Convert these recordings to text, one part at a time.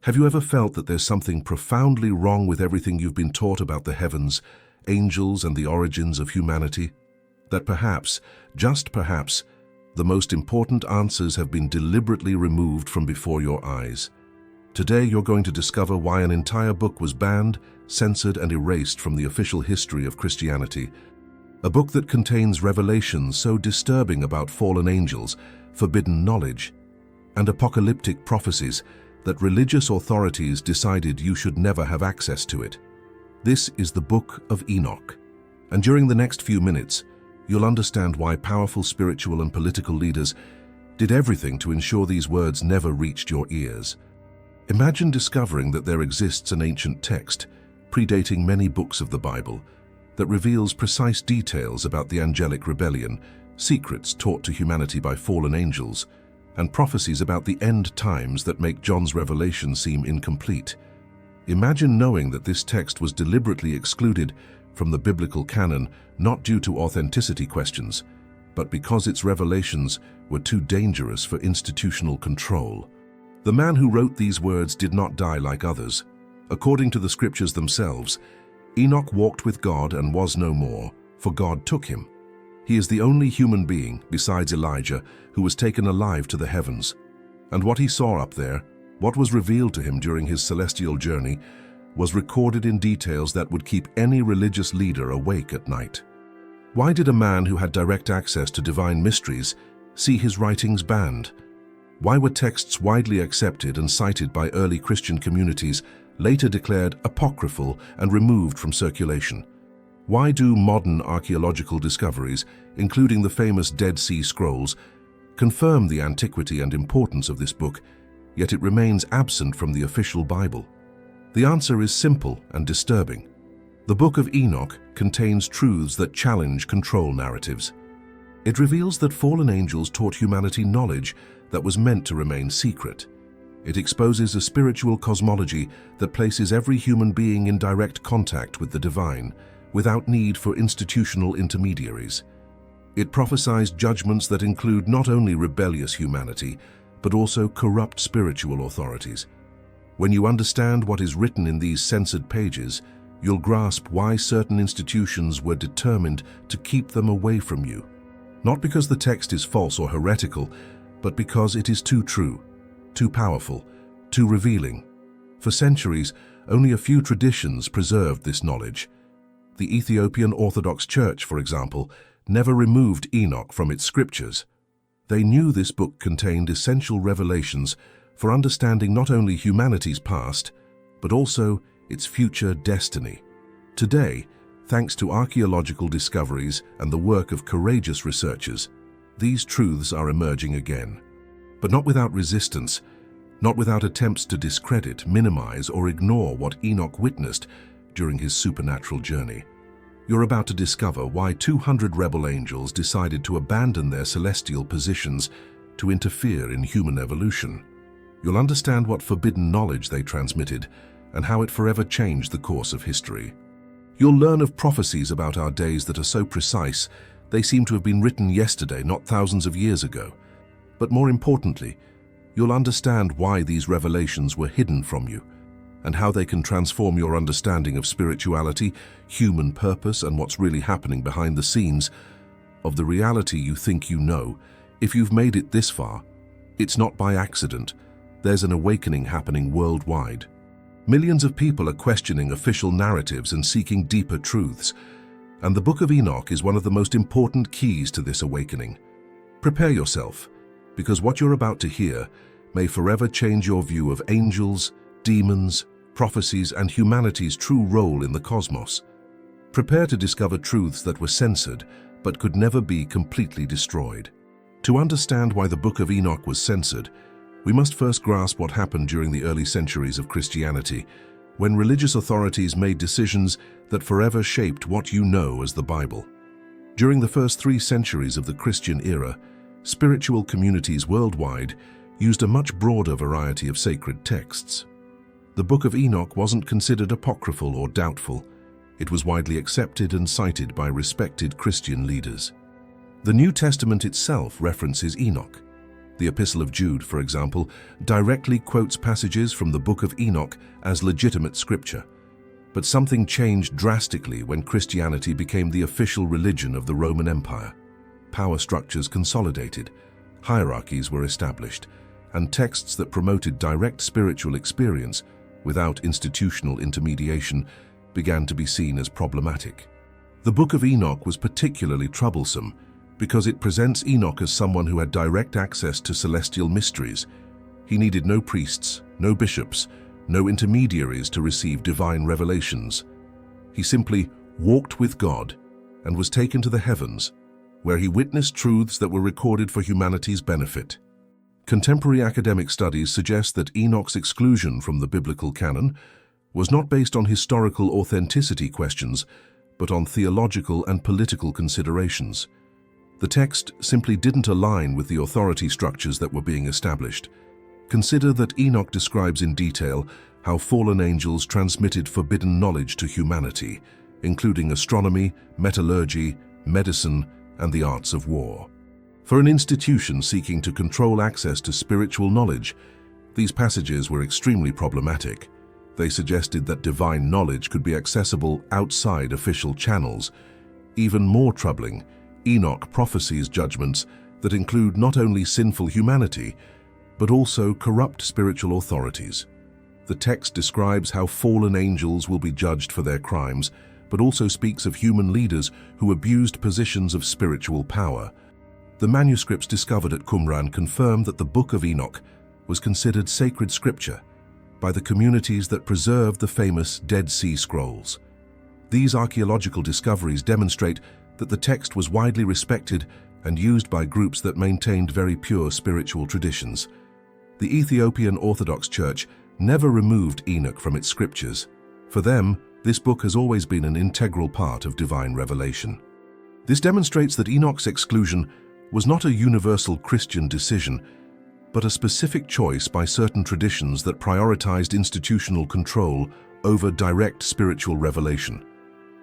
Have you ever felt that there's something profoundly wrong with everything you've been taught about the heavens, angels, and the origins of humanity? That perhaps, just perhaps, the most important answers have been deliberately removed from before your eyes. Today you're going to discover why an entire book was banned, censored, and erased from the official history of Christianity. A book that contains revelations so disturbing about fallen angels, forbidden knowledge, and apocalyptic prophecies that religious authorities decided you should never have access to it. This is the Book of Enoch, and during the next few minutes, you'll understand why powerful spiritual and political leaders did everything to ensure these words never reached your ears. Imagine discovering that there exists an ancient text, predating many books of the Bible, that reveals precise details about the angelic rebellion, secrets taught to humanity by fallen angels, and prophecies about the end times that make John's revelation seem incomplete. Imagine knowing that this text was deliberately excluded from the biblical canon not due to authenticity questions, but because its revelations were too dangerous for institutional control. The man who wrote these words did not die like others. According to the scriptures themselves, Enoch walked with God and was no more, for God took him. He is the only human being, besides Elijah, who was taken alive to the heavens. And what he saw up there, what was revealed to him during his celestial journey, was recorded in details that would keep any religious leader awake at night. Why did a man who had direct access to divine mysteries see his writings banned? Why were texts widely accepted and cited by early Christian communities later declared apocryphal and removed from circulation? Why do modern archaeological discoveries, including the famous Dead Sea Scrolls, confirm the antiquity and importance of this book, yet it remains absent from the official Bible? The answer is simple and disturbing. The Book of Enoch contains truths that challenge control narratives. It reveals that fallen angels taught humanity knowledge that was meant to remain secret. It exposes a spiritual cosmology that places every human being in direct contact with the divine, without need for institutional intermediaries. It prophesies judgments that include not only rebellious humanity, but also corrupt spiritual authorities. When you understand what is written in these censored pages, you'll grasp why certain institutions were determined to keep them away from you. Not because the text is false or heretical, but because it is too true, too powerful, too revealing. For centuries, only a few traditions preserved this knowledge. The Ethiopian Orthodox Church, for example, never removed Enoch from its scriptures. They knew this book contained essential revelations for understanding not only humanity's past, but also its future destiny. Today, thanks to archaeological discoveries and the work of courageous researchers, these truths are emerging again. But not without resistance, not without attempts to discredit, minimize, or ignore what Enoch witnessed during his supernatural journey. You're about to discover why 200 rebel angels decided to abandon their celestial positions to interfere in human evolution. You'll understand what forbidden knowledge they transmitted and how it forever changed the course of history. You'll learn of prophecies about our days that are so precise they seem to have been written yesterday, not thousands of years ago. But more importantly, you'll understand why these revelations were hidden from you, and how they can transform your understanding of spirituality, human purpose, and what's really happening behind the scenes of the reality you think you know. If you've made it this far, it's not by accident. There's an awakening happening worldwide. Millions of people are questioning official narratives and seeking deeper truths, and the Book of Enoch is one of the most important keys to this awakening. Prepare yourself, because what you're about to hear may forever change your view of angels, demons, prophecies, and humanity's true role in the cosmos. Prepare to discover truths that were censored but could never be completely destroyed. To understand why the Book of Enoch was censored, we must first grasp what happened during the early centuries of Christianity, when religious authorities made decisions that forever shaped what you know as the Bible. During the first 3 centuries of the Christian era, spiritual communities worldwide used a much broader variety of sacred texts. The Book of Enoch wasn't considered apocryphal or doubtful. It was widely accepted and cited by respected Christian leaders. The New Testament itself references Enoch. The Epistle of Jude, for example, directly quotes passages from the Book of Enoch as legitimate scripture. But something changed drastically when Christianity became the official religion of the Roman Empire. Power structures consolidated, hierarchies were established, and texts that promoted direct spiritual experience without institutional intermediation began to be seen as problematic. The Book of Enoch was particularly troublesome because it presents Enoch as someone who had direct access to celestial mysteries. He needed no priests, no bishops, no intermediaries to receive divine revelations. He simply walked with God and was taken to the heavens, where he witnessed truths that were recorded for humanity's benefit. Contemporary academic studies suggest that Enoch's exclusion from the biblical canon was not based on historical authenticity questions, but on theological and political considerations. The text simply didn't align with the authority structures that were being established. Consider that Enoch describes in detail how fallen angels transmitted forbidden knowledge to humanity, including astronomy, metallurgy, medicine, and the arts of war. For an institution seeking to control access to spiritual knowledge, these passages were extremely problematic. They suggested that divine knowledge could be accessible outside official channels. Even more troubling, Enoch prophesies judgments that include not only sinful humanity, but also corrupt spiritual authorities. The text describes how fallen angels will be judged for their crimes, but also speaks of human leaders who abused positions of spiritual power. The manuscripts discovered at Qumran confirm that the Book of Enoch was considered sacred scripture by the communities that preserved the famous Dead Sea Scrolls. These archaeological discoveries demonstrate that the text was widely respected and used by groups that maintained very pure spiritual traditions. The Ethiopian Orthodox Church never removed Enoch from its scriptures. For them, this book has always been an integral part of divine revelation. This demonstrates that Enoch's exclusion was not a universal Christian decision, but a specific choice by certain traditions that prioritized institutional control over direct spiritual revelation.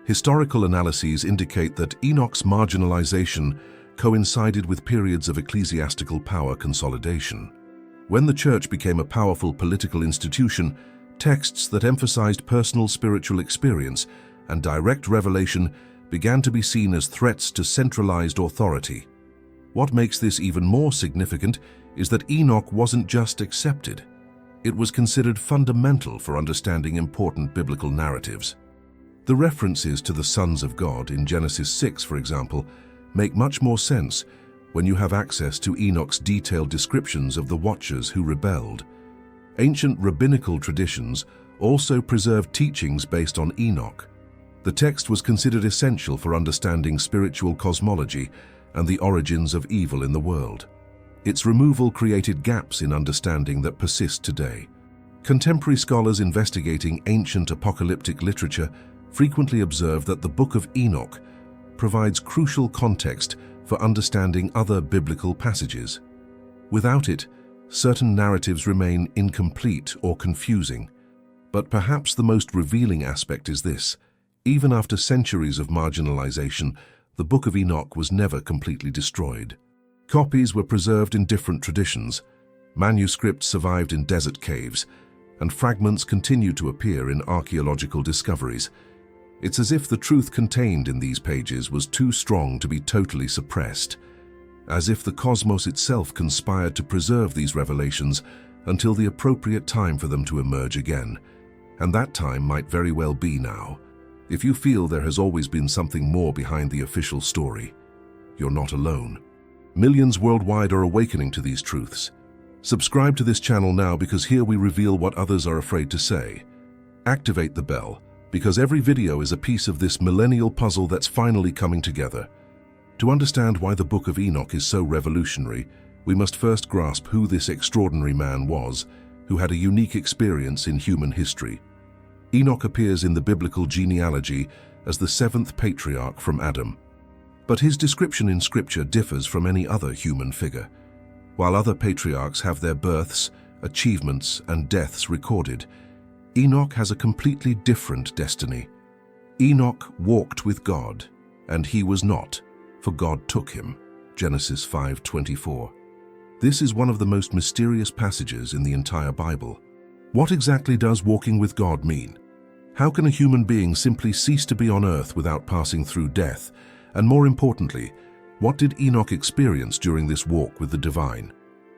Historical analyses indicate that Enoch's marginalization coincided with periods of ecclesiastical power consolidation. When the church became a powerful political institution, texts that emphasized personal spiritual experience and direct revelation began to be seen as threats to centralized authority. What makes this even more significant is that Enoch wasn't just accepted. It was considered fundamental for understanding important biblical narratives. The references to the sons of God in Genesis 6, for example, make much more sense when you have access to Enoch's detailed descriptions of the watchers who rebelled. Ancient rabbinical traditions also preserved teachings based on Enoch. The text was considered essential for understanding spiritual cosmology and the origins of evil in the world. Its removal created gaps in understanding that persist today. Contemporary scholars investigating ancient apocalyptic literature frequently observe that the Book of Enoch provides crucial context for understanding other biblical passages. Without it, certain narratives remain incomplete or confusing. But perhaps the most revealing aspect is this: even after centuries of marginalization, the Book of Enoch was never completely destroyed. Copies were preserved in different traditions, manuscripts survived in desert caves, and fragments continue to appear in archaeological discoveries. It's as if the truth contained in these pages was too strong to be totally suppressed, as if the cosmos itself conspired to preserve these revelations until the appropriate time for them to emerge again. And that time might very well be now. If you feel there has always been something more behind the official story, you're not alone. Millions worldwide are awakening to these truths. Subscribe to this channel now, because here we reveal what others are afraid to say. Activate the bell, because every video is a piece of this millennial puzzle that's finally coming together. To understand why the Book of Enoch is so revolutionary, we must first grasp who this extraordinary man was, who had a unique experience in human history. Enoch appears in the biblical genealogy as the seventh patriarch from Adam. But his description in Scripture differs from any other human figure. While other patriarchs have their births, achievements, and deaths recorded, Enoch has a completely different destiny. Enoch walked with God, and he was not, for God took him. Genesis 5:24. This is one of the most mysterious passages in the entire Bible. What exactly does walking with God mean? How can a human being simply cease to be on earth without passing through death? And more importantly, what did Enoch experience during this walk with the divine?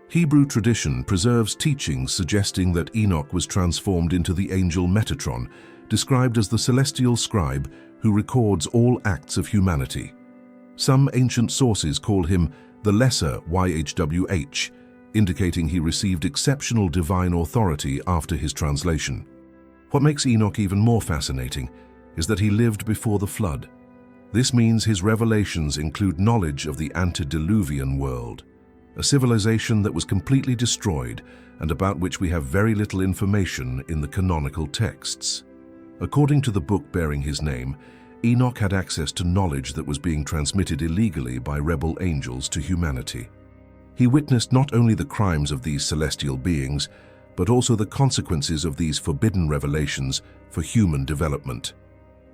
Hebrew tradition preserves teachings suggesting that Enoch was transformed into the angel Metatron, described as the celestial scribe who records all acts of humanity. Some ancient sources call him the Lesser YHWH, indicating he received exceptional divine authority after his translation. What makes Enoch even more fascinating is that he lived before the flood. This means his revelations include knowledge of the antediluvian world, a civilization that was completely destroyed and about which we have very little information in the canonical texts. According to the book bearing his name, Enoch had access to knowledge that was being transmitted illegally by rebel angels to humanity. He witnessed not only the crimes of these celestial beings, but also the consequences of these forbidden revelations for human development.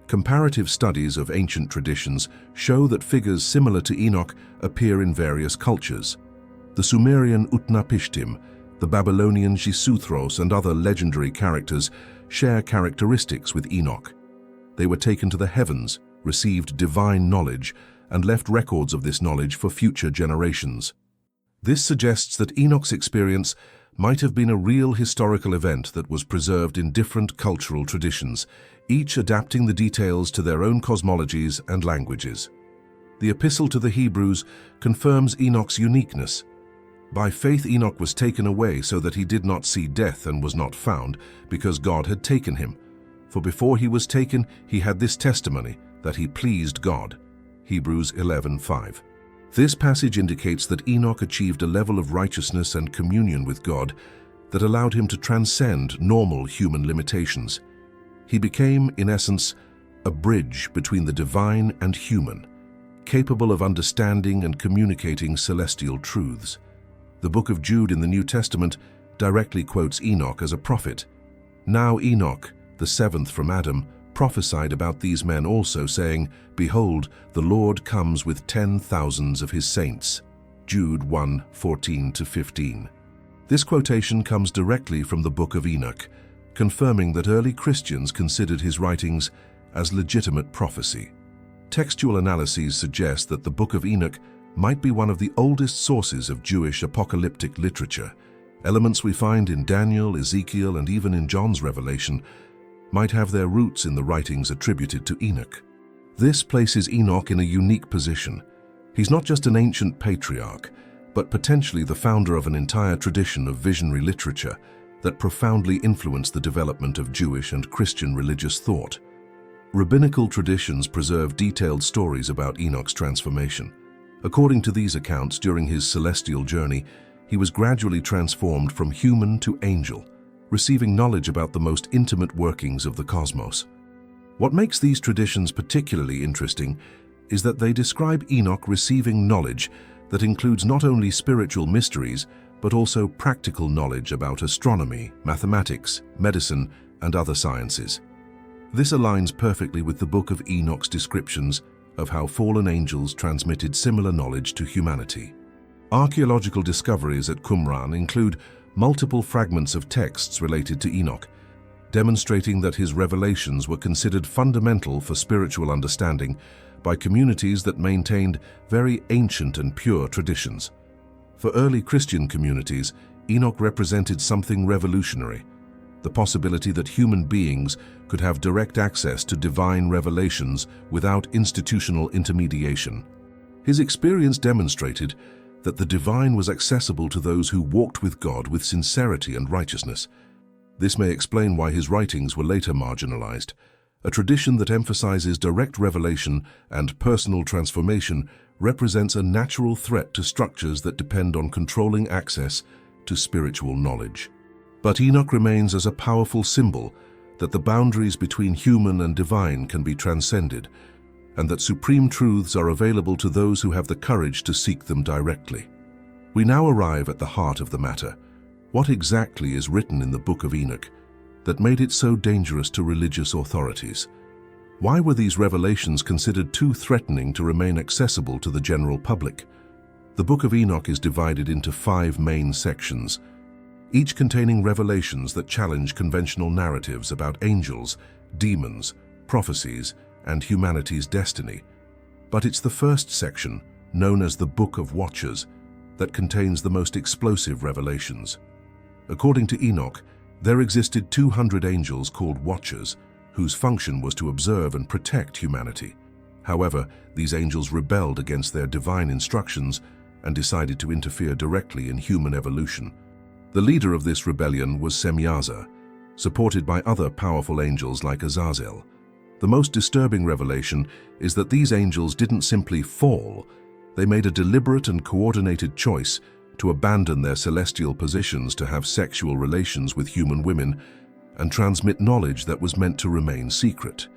Comparative studies of ancient traditions show that figures similar to Enoch appear in various cultures. The Sumerian Utnapishtim, the Babylonian Xisuthros, and other legendary characters share characteristics with Enoch. They were taken to the heavens, received divine knowledge, and left records of this knowledge for future generations. This suggests that Enoch's experience might have been a real historical event that was preserved in different cultural traditions, each adapting the details to their own cosmologies and languages. The Epistle to the Hebrews confirms Enoch's uniqueness. By faith Enoch was taken away so that he did not see death and was not found, because God had taken him. For before he was taken, he had this testimony, that he pleased God. Hebrews 11:5. This passage indicates that Enoch achieved a level of righteousness and communion with God that allowed him to transcend normal human limitations. He became, in essence, a bridge between the divine and human, capable of understanding and communicating celestial truths. The book of Jude in the New Testament directly quotes Enoch as a prophet. Now Enoch, the seventh from Adam, prophesied about these men also, saying, "Behold, the Lord comes with 10,000s of his saints." Jude 1:14-15. This quotation comes directly from the Book of Enoch, confirming that early Christians considered his writings as legitimate prophecy. Textual analyses suggest that the Book of Enoch might be one of the oldest sources of Jewish apocalyptic literature. Elements we find in Daniel, Ezekiel, and even in John's Revelation might have their roots in the writings attributed to Enoch. This places Enoch in a unique position. He's not just an ancient patriarch, but potentially the founder of an entire tradition of visionary literature that profoundly influenced the development of Jewish and Christian religious thought. Rabbinical traditions preserve detailed stories about Enoch's transformation. According to these accounts, during his celestial journey, he was gradually transformed from human to angel, receiving knowledge about the most intimate workings of the cosmos. What makes these traditions particularly interesting is that they describe Enoch receiving knowledge that includes not only spiritual mysteries, but also practical knowledge about astronomy, mathematics, medicine, and other sciences. This aligns perfectly with the Book of Enoch's descriptions of how fallen angels transmitted similar knowledge to humanity. Archaeological discoveries at Qumran include multiple fragments of texts related to Enoch, demonstrating that his revelations were considered fundamental for spiritual understanding by communities that maintained very ancient and pure traditions. For early Christian communities, Enoch represented something revolutionary, the possibility that human beings could have direct access to divine revelations without institutional intermediation. His experience demonstrated that the divine was accessible to those who walked with God with sincerity and righteousness. This may explain why his writings were later marginalized. A tradition that emphasizes direct revelation and personal transformation represents a natural threat to structures that depend on controlling access to spiritual knowledge. But Enoch remains as a powerful symbol that the boundaries between human and divine can be transcended, and that supreme truths are available to those who have the courage to seek them directly. We now arrive at the heart of the matter. What exactly is written in the Book of Enoch that made it so dangerous to religious authorities? Why were these revelations considered too threatening to remain accessible to the general public? The Book of Enoch is divided into 5 main sections, each containing revelations that challenge conventional narratives about angels, demons, prophecies, and humanity's destiny. But it's the first section, known as the Book of Watchers, that contains the most explosive revelations. According to Enoch, there existed 200 angels called Watchers, whose function was to observe and protect humanity. However, these angels rebelled against their divine instructions and decided to interfere directly in human evolution. The leader of this rebellion was Semyaza, supported by other powerful angels like Azazel. The most disturbing revelation is that these angels didn't simply fall. They made a deliberate and coordinated choice to abandon their celestial positions to have sexual relations with human women and transmit knowledge that was meant to remain secret.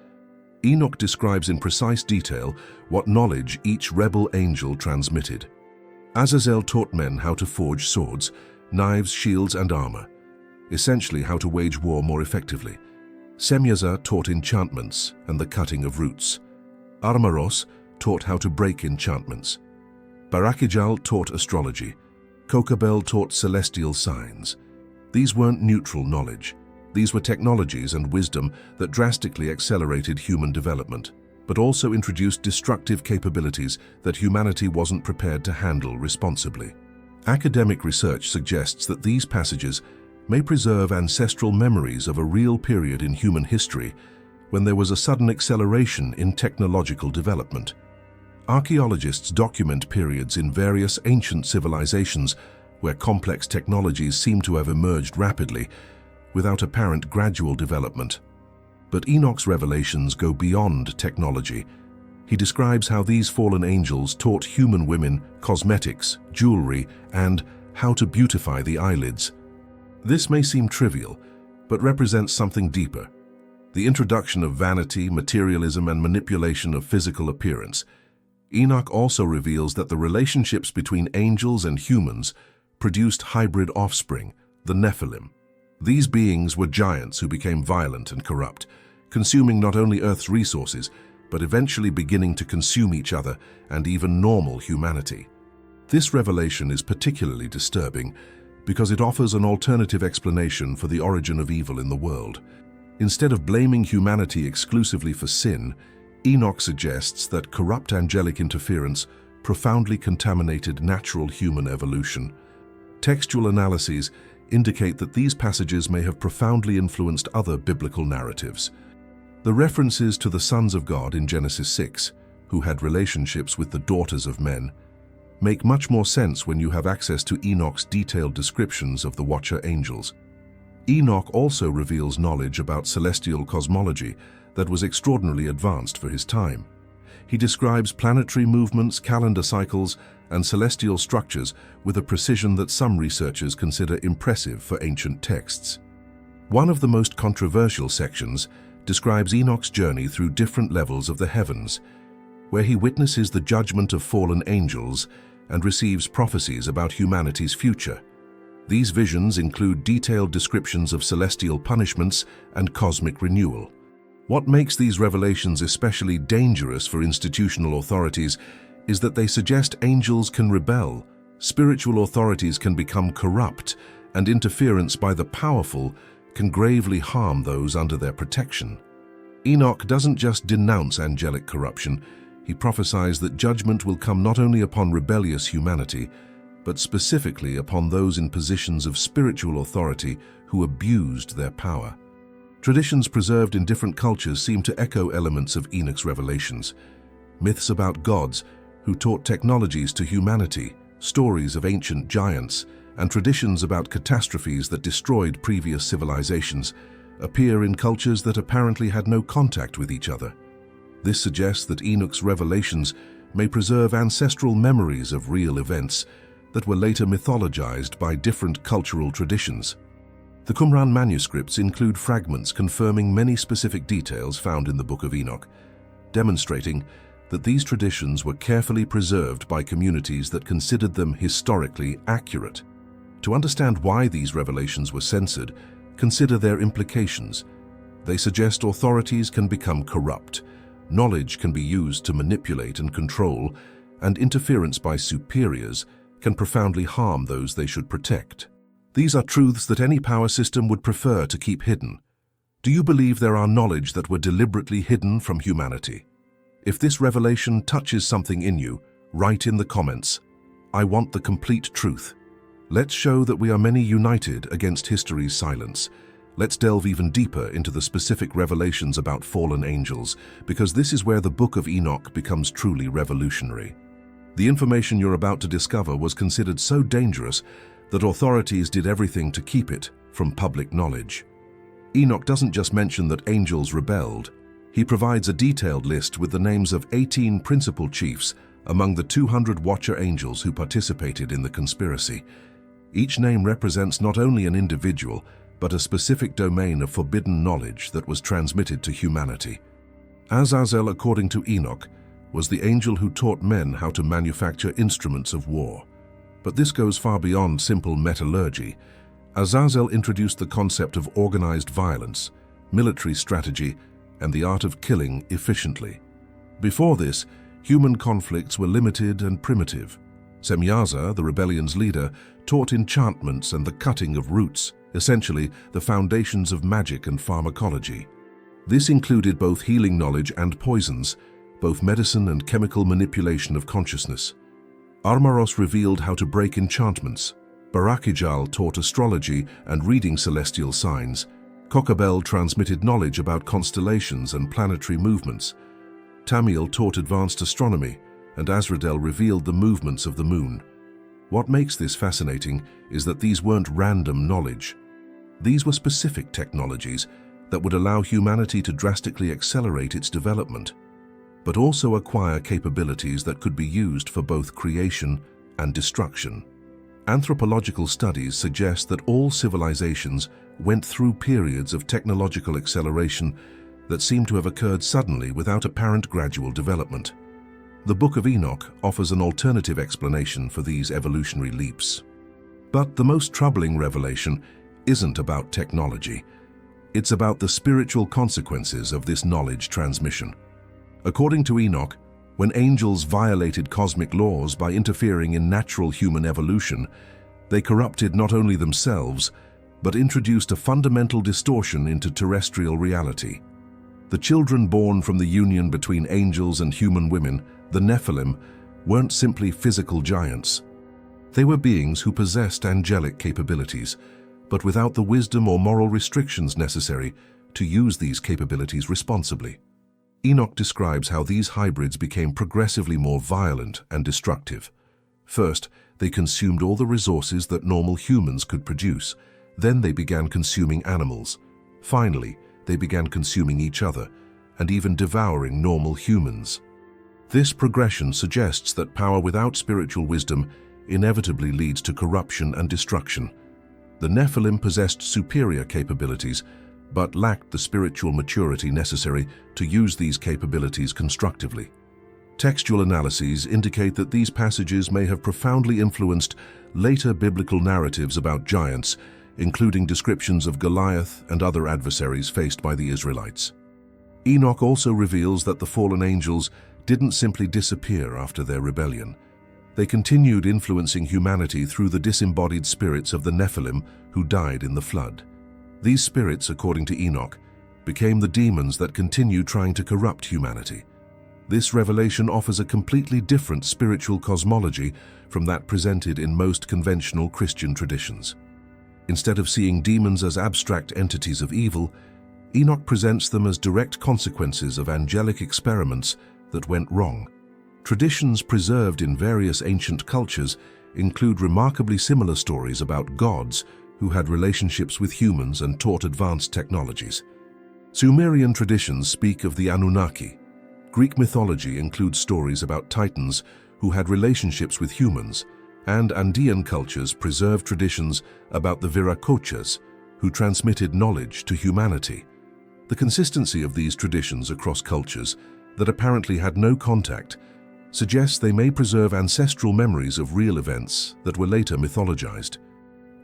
Enoch describes in precise detail what knowledge each rebel angel transmitted. Azazel taught men how to forge swords, knives, shields, and armor, essentially how to wage war more effectively. Semyaza taught enchantments and the cutting of roots. Armaros taught how to break enchantments. Barakijal taught astrology. Kokabel taught celestial signs. These weren't neutral knowledge. These were technologies and wisdom that drastically accelerated human development, but also introduced destructive capabilities that humanity wasn't prepared to handle responsibly. Academic research suggests that these passages may preserve ancestral memories of a real period in human history when there was a sudden acceleration in technological development. Archaeologists document periods in various ancient civilizations where complex technologies seem to have emerged rapidly, without apparent gradual development. But Enoch's revelations go beyond technology. He describes how these fallen angels taught human women cosmetics, jewelry, and how to beautify the eyelids. This may seem trivial, but represents something deeper: the introduction of vanity, materialism, and manipulation of physical appearance. Enoch also reveals that the relationships between angels and humans produced hybrid offspring, the Nephilim. These beings were giants who became violent and corrupt, consuming not only Earth's resources, but eventually beginning to consume each other and even normal humanity. This revelation is particularly disturbing because it offers an alternative explanation for the origin of evil in the world. Instead of blaming humanity exclusively for sin, Enoch suggests that corrupt angelic interference profoundly contaminated natural human evolution. Textual analyses indicate that these passages may have profoundly influenced other biblical narratives. The references to the sons of God in Genesis 6, who had relationships with the daughters of men, make much more sense when you have access to Enoch's detailed descriptions of the Watcher angels. Enoch also reveals knowledge about celestial cosmology that was extraordinarily advanced for his time. He describes planetary movements, calendar cycles, and celestial structures with a precision that some researchers consider impressive for ancient texts. One of the most controversial sections describes Enoch's journey through different levels of the heavens, where he witnesses the judgment of fallen angels and receives prophecies about humanity's future. These visions include detailed descriptions of celestial punishments and cosmic renewal. What makes these revelations especially dangerous for institutional authorities is that they suggest angels can rebel, spiritual authorities can become corrupt, and interference by the powerful can gravely harm those under their protection. Enoch doesn't just denounce angelic corruption, he prophesies that judgment will come not only upon rebellious humanity, but specifically upon those in positions of spiritual authority who abused their power. Traditions preserved in different cultures seem to echo elements of Enoch's revelations. Myths about gods who taught technologies to humanity, stories of ancient giants, and traditions about catastrophes that destroyed previous civilizations appear in cultures that apparently had no contact with each other. This suggests that Enoch's revelations may preserve ancestral memories of real events that were later mythologized by different cultural traditions. The Qumran manuscripts include fragments confirming many specific details found in the Book of Enoch, demonstrating that these traditions were carefully preserved by communities that considered them historically accurate. To understand why these revelations were censored, consider their implications. They suggest authorities can become corrupt, knowledge can be used to manipulate and control, and interference by superiors can profoundly harm those they should protect. These are truths that any power system would prefer to keep hidden. Do you believe there are knowledge that were deliberately hidden from humanity? If this revelation touches something in you, write in the comments, "I want the complete truth." Let's show that we are many united against history's silence. Let's delve even deeper into the specific revelations about fallen angels, because this is where the Book of Enoch becomes truly revolutionary. The information you're about to discover was considered so dangerous that authorities did everything to keep it from public knowledge. Enoch doesn't just mention that angels rebelled. He provides a detailed list with the names of 18 principal chiefs among the 200 Watcher angels who participated in the conspiracy. Each name represents not only an individual, but a specific domain of forbidden knowledge that was transmitted to humanity. Azazel, according to Enoch, was the angel who taught men how to manufacture instruments of war. But this goes far beyond simple metallurgy. Azazel introduced the concept of organized violence, military strategy, and the art of killing efficiently. Before this, human conflicts were limited and primitive. Semyaza, the rebellion's leader, taught enchantments and the cutting of roots, essentially the foundations of magic and pharmacology. This included both healing knowledge and poisons, both medicine and chemical manipulation of consciousness. Armaros revealed how to break enchantments. Barakijal taught astrology and reading celestial signs. Kokabel transmitted knowledge about constellations and planetary movements. Tamiel taught advanced astronomy, and Azradel revealed the movements of the moon. What makes this fascinating is that these weren't random knowledge. These were specific technologies that would allow humanity to drastically accelerate its development, but also acquire capabilities that could be used for both creation and destruction. Anthropological studies suggest that all civilizations went through periods of technological acceleration that seem to have occurred suddenly without apparent gradual development. The Book of Enoch offers an alternative explanation for these evolutionary leaps. But the most troubling revelation isn't about technology. It's about the spiritual consequences of this knowledge transmission. According to Enoch, when angels violated cosmic laws by interfering in natural human evolution, they corrupted not only themselves, but introduced a fundamental distortion into terrestrial reality. The children born from the union between angels and human women, the Nephilim, weren't simply physical giants. They were beings who possessed angelic capabilities, but without the wisdom or moral restrictions necessary to use these capabilities responsibly. Enoch describes how these hybrids became progressively more violent and destructive. First, they consumed all the resources that normal humans could produce. Then they began consuming animals. Finally, they began consuming each other and even devouring normal humans. This progression suggests that power without spiritual wisdom inevitably leads to corruption and destruction. The Nephilim possessed superior capabilities, but lacked the spiritual maturity necessary to use these capabilities constructively. Textual analyses indicate that these passages may have profoundly influenced later biblical narratives about giants, including descriptions of Goliath and other adversaries faced by the Israelites. Enoch also reveals that the fallen angels didn't simply disappear after their rebellion. They continued influencing humanity through the disembodied spirits of the Nephilim who died in the flood. These spirits, according to Enoch, became the demons that continue trying to corrupt humanity. This revelation offers a completely different spiritual cosmology from that presented in most conventional Christian traditions. Instead of seeing demons as abstract entities of evil, Enoch presents them as direct consequences of angelic experiments that went wrong. Traditions preserved in various ancient cultures include remarkably similar stories about gods who had relationships with humans and taught advanced technologies. Sumerian traditions speak of the Anunnaki. Greek mythology includes stories about titans who had relationships with humans, and Andean cultures preserve traditions about the Viracochas, who transmitted knowledge to humanity. The consistency of these traditions across cultures that apparently had no contact suggests they may preserve ancestral memories of real events that were later mythologized.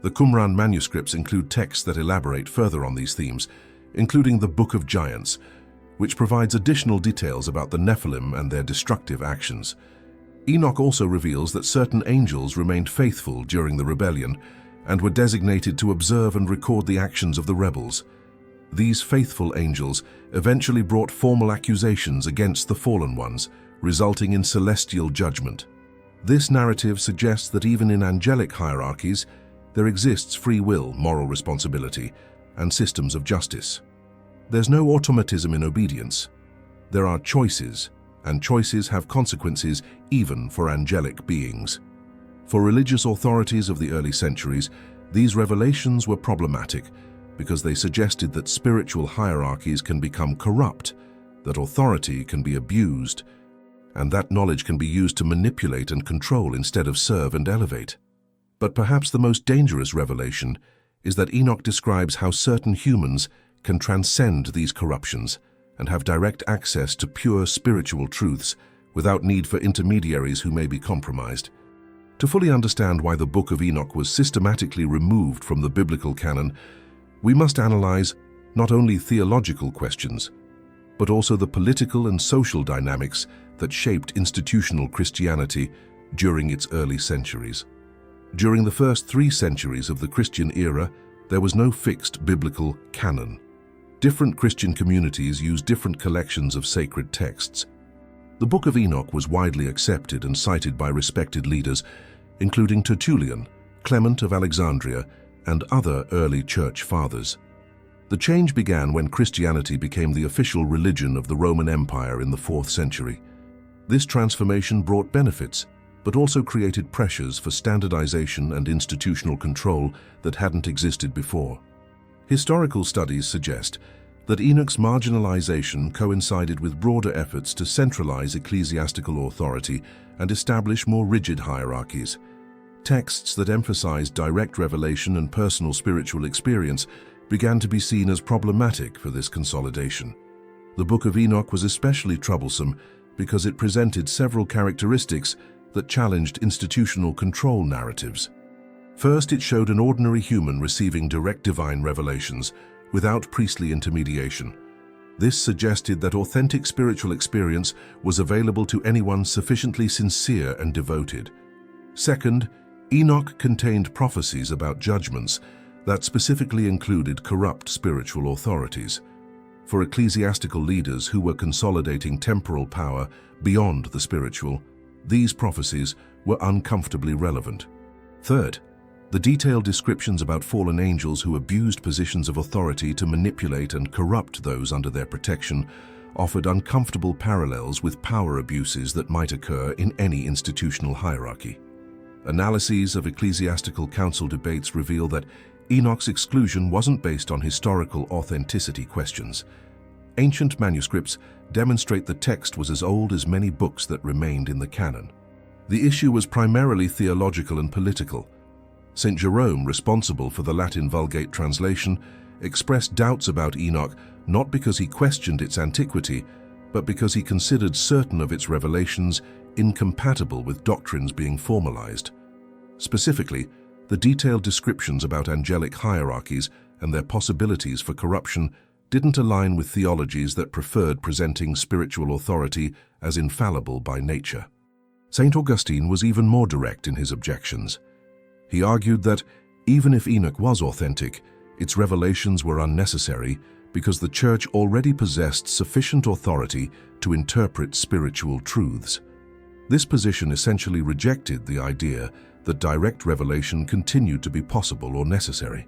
The Qumran manuscripts include texts that elaborate further on these themes, including the Book of Giants, which provides additional details about the Nephilim and their destructive actions. Enoch also reveals that certain angels remained faithful during the rebellion and were designated to observe and record the actions of the rebels. These faithful angels eventually brought formal accusations against the fallen ones, resulting in celestial judgment. This narrative suggests that even in angelic hierarchies, there exists free will, moral responsibility, and systems of justice. There's no automatism in obedience. There are choices, and choices have consequences even for angelic beings. For religious authorities of the early centuries, these revelations were problematic because they suggested that spiritual hierarchies can become corrupt, that authority can be abused, and that knowledge can be used to manipulate and control instead of serve and elevate. But perhaps the most dangerous revelation is that Enoch describes how certain humans can transcend these corruptions and have direct access to pure spiritual truths without need for intermediaries who may be compromised. To fully understand why the Book of Enoch was systematically removed from the biblical canon, we must analyze not only theological questions, but also the political and social dynamics that shaped institutional Christianity during its early centuries. During the first 3 centuries of the Christian era, there was no fixed biblical canon. Different Christian communities used different collections of sacred texts. The Book of Enoch was widely accepted and cited by respected leaders, including Tertullian, Clement of Alexandria, and other early church fathers. The change began when Christianity became the official religion of the Roman Empire in the 4th century. This transformation brought benefits, but also created pressures for standardization and institutional control that hadn't existed before. Historical studies suggest that Enoch's marginalization coincided with broader efforts to centralize ecclesiastical authority and establish more rigid hierarchies. Texts that emphasized direct revelation and personal spiritual experience began to be seen as problematic for this consolidation. The Book of Enoch was especially troublesome because it presented several characteristics that challenged institutional control narratives. First, it showed an ordinary human receiving direct divine revelations without priestly intermediation. This suggested that authentic spiritual experience was available to anyone sufficiently sincere and devoted. Second, Enoch contained prophecies about judgments that specifically included corrupt spiritual authorities. For ecclesiastical leaders who were consolidating temporal power beyond the spiritual, these prophecies were uncomfortably relevant. Third, the detailed descriptions about fallen angels who abused positions of authority to manipulate and corrupt those under their protection offered uncomfortable parallels with power abuses that might occur in any institutional hierarchy. Analyses of ecclesiastical council debates reveal that Enoch's exclusion wasn't based on historical authenticity questions. Ancient manuscripts demonstrate the text was as old as many books that remained in the canon. The issue was primarily theological and political. St. Jerome, responsible for the Latin Vulgate translation, expressed doubts about Enoch not because he questioned its antiquity, but because he considered certain of its revelations incompatible with doctrines being formalized. Specifically, the detailed descriptions about angelic hierarchies and their possibilities for corruption didn't align with theologies that preferred presenting spiritual authority as infallible by nature. St. Augustine was even more direct in his objections. He argued that, even if Enoch was authentic, its revelations were unnecessary because the Church already possessed sufficient authority to interpret spiritual truths. This position essentially rejected the idea that direct revelation continued to be possible or necessary.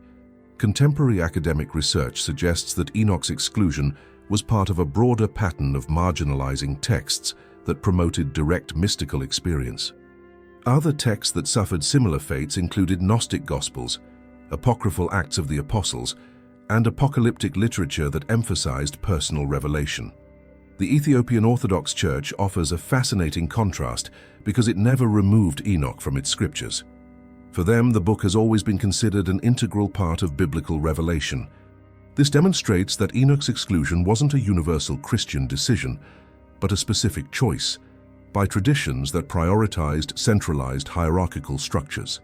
Contemporary academic research suggests that Enoch's exclusion was part of a broader pattern of marginalizing texts that promoted direct mystical experience. Other texts that suffered similar fates included Gnostic Gospels, apocryphal Acts of the Apostles, and apocalyptic literature that emphasized personal revelation. The Ethiopian Orthodox Church offers a fascinating contrast because it never removed Enoch from its scriptures. For them, the book has always been considered an integral part of biblical revelation. This demonstrates that Enoch's exclusion wasn't a universal Christian decision, but a specific choice by traditions that prioritized centralized hierarchical structures.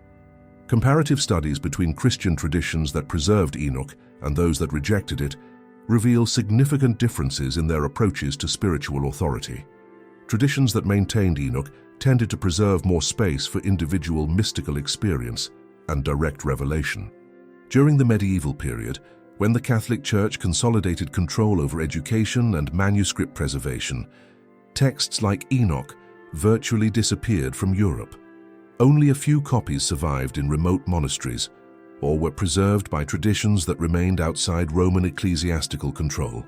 Comparative studies between Christian traditions that preserved Enoch and those that rejected it reveal significant differences in their approaches to spiritual authority. Traditions that maintained Enoch tended to preserve more space for individual mystical experience and direct revelation. During the medieval period, when the Catholic Church consolidated control over education and manuscript preservation, texts like Enoch virtually disappeared from Europe. Only a few copies survived in remote monasteries or were preserved by traditions that remained outside Roman ecclesiastical control.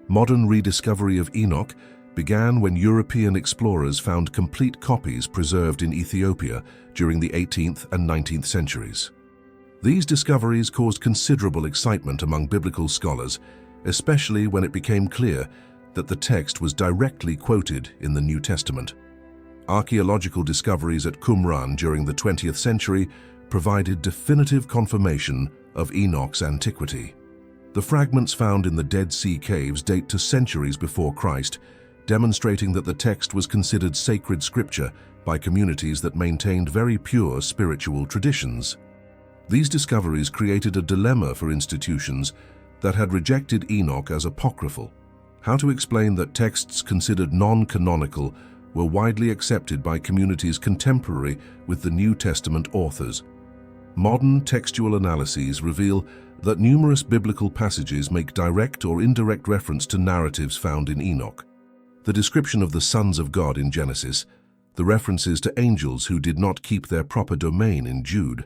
Modern rediscovery of Enoch began when European explorers found complete copies preserved in Ethiopia during the 18th and 19th centuries. These discoveries caused considerable excitement among biblical scholars, especially when it became clear that the text was directly quoted in the New Testament. Archaeological discoveries at Qumran during the 20th century provided definitive confirmation of Enoch's antiquity. The fragments found in the Dead Sea caves date to centuries before Christ, demonstrating that the text was considered sacred scripture by communities that maintained very pure spiritual traditions. These discoveries created a dilemma for institutions that had rejected Enoch as apocryphal. How to explain that texts considered non-canonical were widely accepted by communities contemporary with the New Testament authors. Modern textual analyses reveal that numerous biblical passages make direct or indirect reference to narratives found in Enoch. The description of the sons of God in Genesis, the references to angels who did not keep their proper domain in Jude,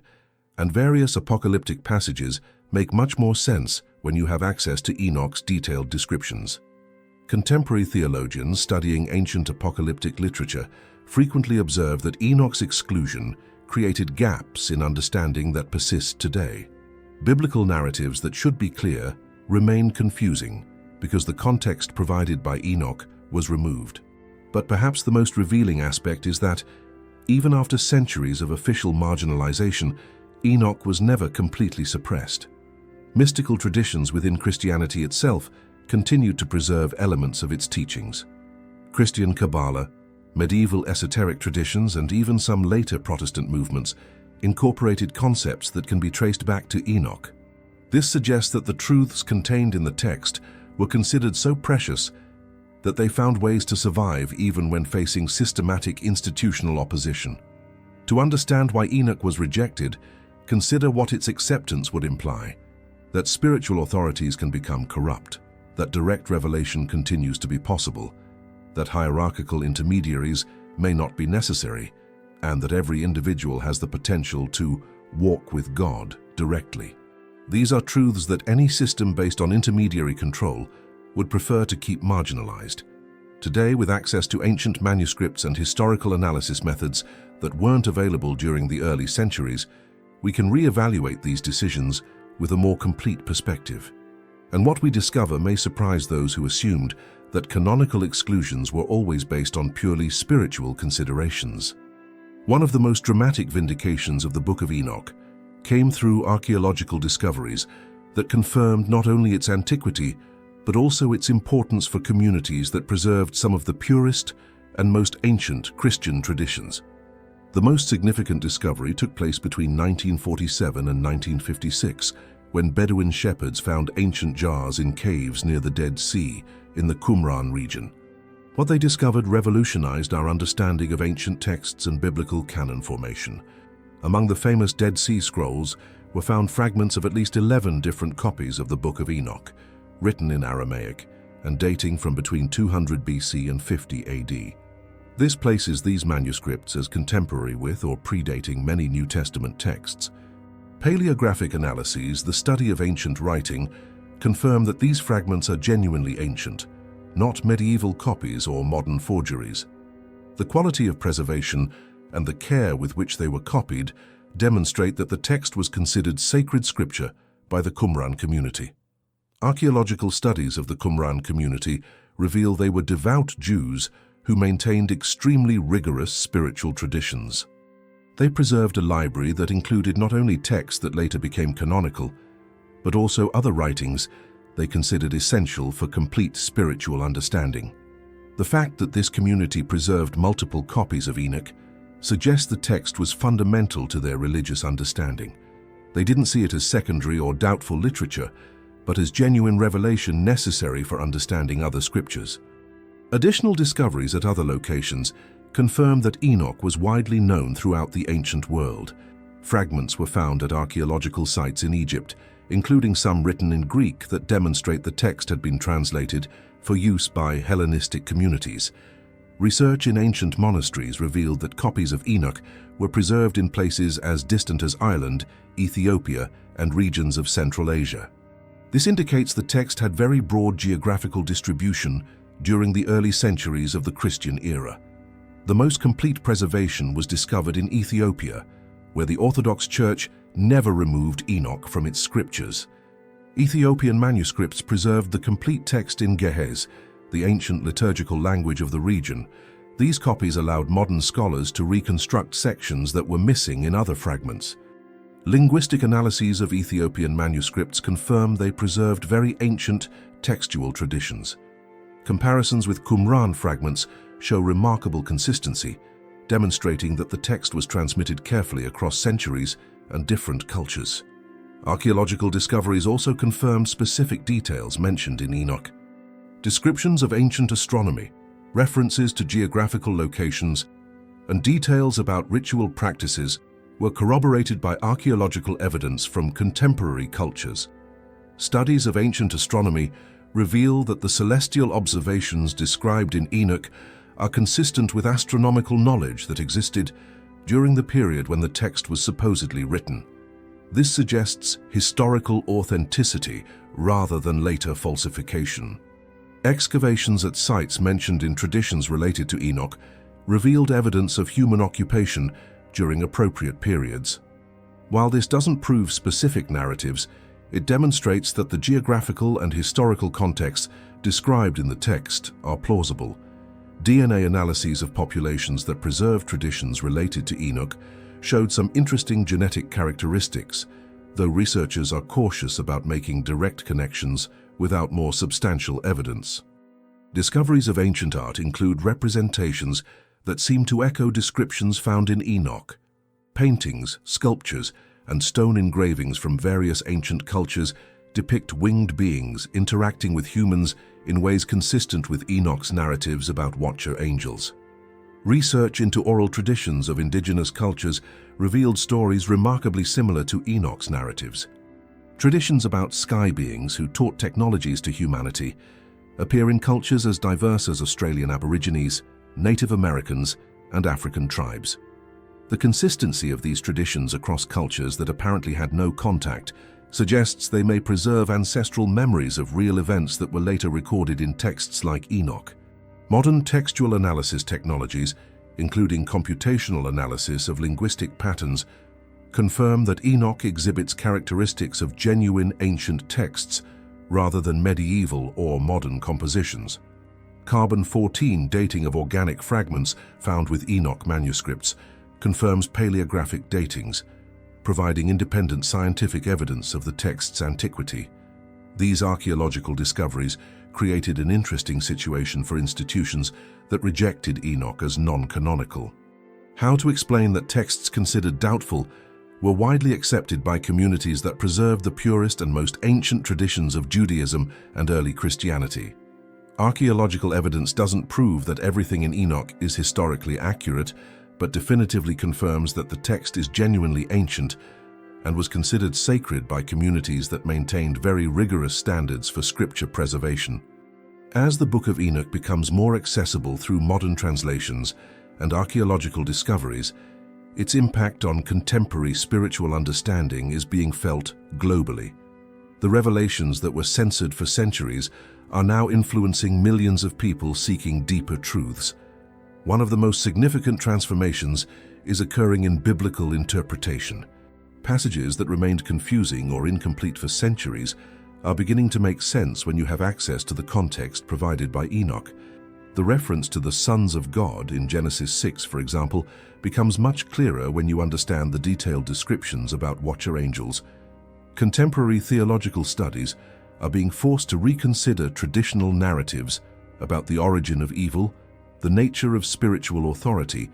and various apocalyptic passages make much more sense when you have access to Enoch's detailed descriptions. Contemporary theologians studying ancient apocalyptic literature frequently observe that Enoch's exclusion created gaps in understanding that persist today. Biblical narratives that should be clear remain confusing because the context provided by Enoch was removed. But perhaps the most revealing aspect is that, even after centuries of official marginalization, Enoch was never completely suppressed. Mystical traditions within Christianity itself continued to preserve elements of its teachings. Christian Kabbalah, medieval esoteric traditions, and even some later Protestant movements incorporated concepts that can be traced back to Enoch. This suggests that the truths contained in the text were considered so precious that they found ways to survive even when facing systematic institutional opposition. To understand why Enoch was rejected, consider what its acceptance would imply: that spiritual authorities can become corrupt, that direct revelation continues to be possible, that hierarchical intermediaries may not be necessary, and that every individual has the potential to walk with God directly. These are truths that any system based on intermediary control would prefer to keep marginalized. Today, with access to ancient manuscripts and historical analysis methods that weren't available during the early centuries, we can re-evaluate these decisions with a more complete perspective. And what we discover may surprise those who assumed that canonical exclusions were always based on purely spiritual considerations. One of the most dramatic vindications of the Book of Enoch came through archaeological discoveries that confirmed not only its antiquity, but also its importance for communities that preserved some of the purest and most ancient Christian traditions. The most significant discovery took place between 1947 and 1956, when Bedouin shepherds found ancient jars in caves near the Dead Sea in the Qumran region. What they discovered revolutionized our understanding of ancient texts and biblical canon formation. Among the famous Dead Sea Scrolls were found fragments of at least 11 different copies of the Book of Enoch, written in Aramaic and dating from between 200 BC and 50 AD. This places these manuscripts as contemporary with or predating many New Testament texts. Paleographic analyses, the study of ancient writing, confirm that these fragments are genuinely ancient, not medieval copies or modern forgeries. The quality of preservation and the care with which they were copied demonstrate that the text was considered sacred scripture by the Qumran community. Archaeological studies of the Qumran community reveal they were devout Jews who maintained extremely rigorous spiritual traditions. They preserved a library that included not only texts that later became canonical, but also other writings they considered essential for complete spiritual understanding. The fact that this community preserved multiple copies of Enoch suggests the text was fundamental to their religious understanding. They didn't see it as secondary or doubtful literature, but as genuine revelation necessary for understanding other scriptures. Additional discoveries at other locations confirm that Enoch was widely known throughout the ancient world. Fragments were found at archaeological sites in Egypt, including some written in Greek that demonstrate the text had been translated for use by Hellenistic communities. Research in ancient monasteries revealed that copies of Enoch were preserved in places as distant as Ireland, Ethiopia, and regions of Central Asia. This indicates the text had very broad geographical distribution during the early centuries of the Christian era. The most complete preservation was discovered in Ethiopia, where the Orthodox Church never removed Enoch from its scriptures. Ethiopian manuscripts preserved the complete text in Ge'ez, the ancient liturgical language of the region. These copies allowed modern scholars to reconstruct sections that were missing in other fragments. Linguistic analyses of Ethiopian manuscripts confirm they preserved very ancient textual traditions. Comparisons with Qumran fragments show remarkable consistency, demonstrating that the text was transmitted carefully across centuries and different cultures. Archaeological discoveries also confirmed specific details mentioned in Enoch. Descriptions of ancient astronomy, references to geographical locations, and details about ritual practices were corroborated by archaeological evidence from contemporary cultures. Studies of ancient astronomy reveal that the celestial observations described in Enoch are consistent with astronomical knowledge that existed during the period when the text was supposedly written. This suggests historical authenticity rather than later falsification. Excavations at sites mentioned in traditions related to Enoch revealed evidence of human occupation during appropriate periods. While this doesn't prove specific narratives, it demonstrates that the geographical and historical contexts described in the text are plausible. DNA analyses of populations that preserve traditions related to Enoch showed some interesting genetic characteristics, though researchers are cautious about making direct connections without more substantial evidence. Discoveries of ancient art include representations that seem to echo descriptions found in Enoch. Paintings, sculptures, and stone engravings from various ancient cultures depict winged beings interacting with humans in ways consistent with Enoch's narratives about watcher angels. Research into oral traditions of indigenous cultures revealed stories remarkably similar to Enoch's narratives. Traditions about sky beings who taught technologies to humanity appear in cultures as diverse as Australian Aborigines, Native Americans, and African tribes. The consistency of these traditions across cultures that apparently had no contact suggests they may preserve ancestral memories of real events that were later recorded in texts like Enoch. Modern textual analysis technologies, including computational analysis of linguistic patterns, confirm that Enoch exhibits characteristics of genuine ancient texts rather than medieval or modern compositions. Carbon-14 dating of organic fragments found with Enoch manuscripts confirms paleographic datings, providing independent scientific evidence of the text's antiquity. These archaeological discoveries created an interesting situation for institutions that rejected Enoch as non-canonical. How to explain that texts considered doubtful were widely accepted by communities that preserved the purest and most ancient traditions of Judaism and early Christianity. Archaeological evidence doesn't prove that everything in Enoch is historically accurate, but definitively confirms that the text is genuinely ancient and was considered sacred by communities that maintained very rigorous standards for scripture preservation. As the Book of Enoch becomes more accessible through modern translations and archaeological discoveries, its impact on contemporary spiritual understanding is being felt globally. The revelations that were censored for centuries are now influencing millions of people seeking deeper truths. One of the most significant transformations is occurring in biblical interpretation. Passages that remained confusing or incomplete for centuries are beginning to make sense when you have access to the context provided by Enoch. The reference to the sons of God in Genesis 6, for example, becomes much clearer when you understand the detailed descriptions about watcher angels. Contemporary theological studies are being forced to reconsider traditional narratives about the origin of evil, the nature of spiritual authority,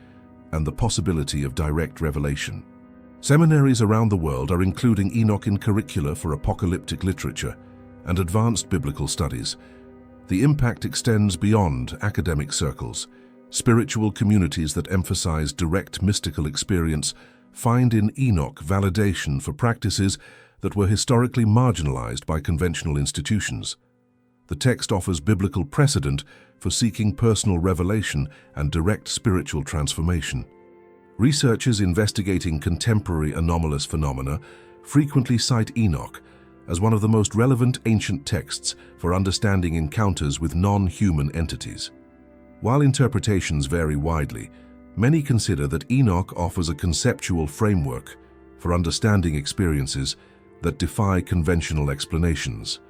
and the possibility of direct revelation. Seminaries around the world are including Enoch in curricula for apocalyptic literature and advanced biblical studies. The impact extends beyond academic circles. Spiritual communities that emphasize direct mystical experience find in Enoch validation for practices that were historically marginalized by conventional institutions. The text offers biblical precedent for seeking personal revelation and direct spiritual transformation. Researchers investigating contemporary anomalous phenomena frequently cite Enoch as one of the most relevant ancient texts for understanding encounters with non-human entities. While interpretations vary widely, many consider that Enoch offers a conceptual framework for understanding experiences that defy conventional explanations.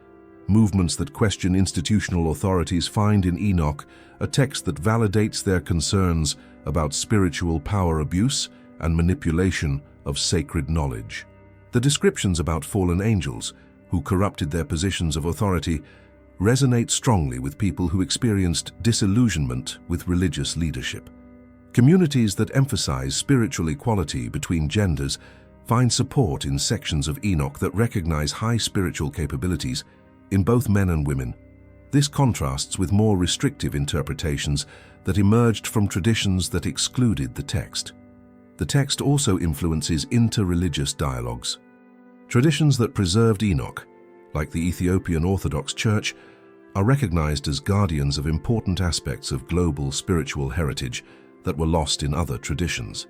Movements that question institutional authorities find in Enoch a text that validates their concerns about spiritual power abuse and manipulation of sacred knowledge. The descriptions about fallen angels who corrupted their positions of authority resonate strongly with people who experienced disillusionment with religious leadership. Communities that emphasize spiritual equality between genders find support in sections of Enoch that recognize high spiritual capabilities in both men and women. This contrasts with more restrictive interpretations that emerged from traditions that excluded the text. The text also influences inter-religious dialogues. Traditions that preserved Enoch, like the Ethiopian Orthodox Church, are recognized as guardians of important aspects of global spiritual heritage that were lost in other traditions.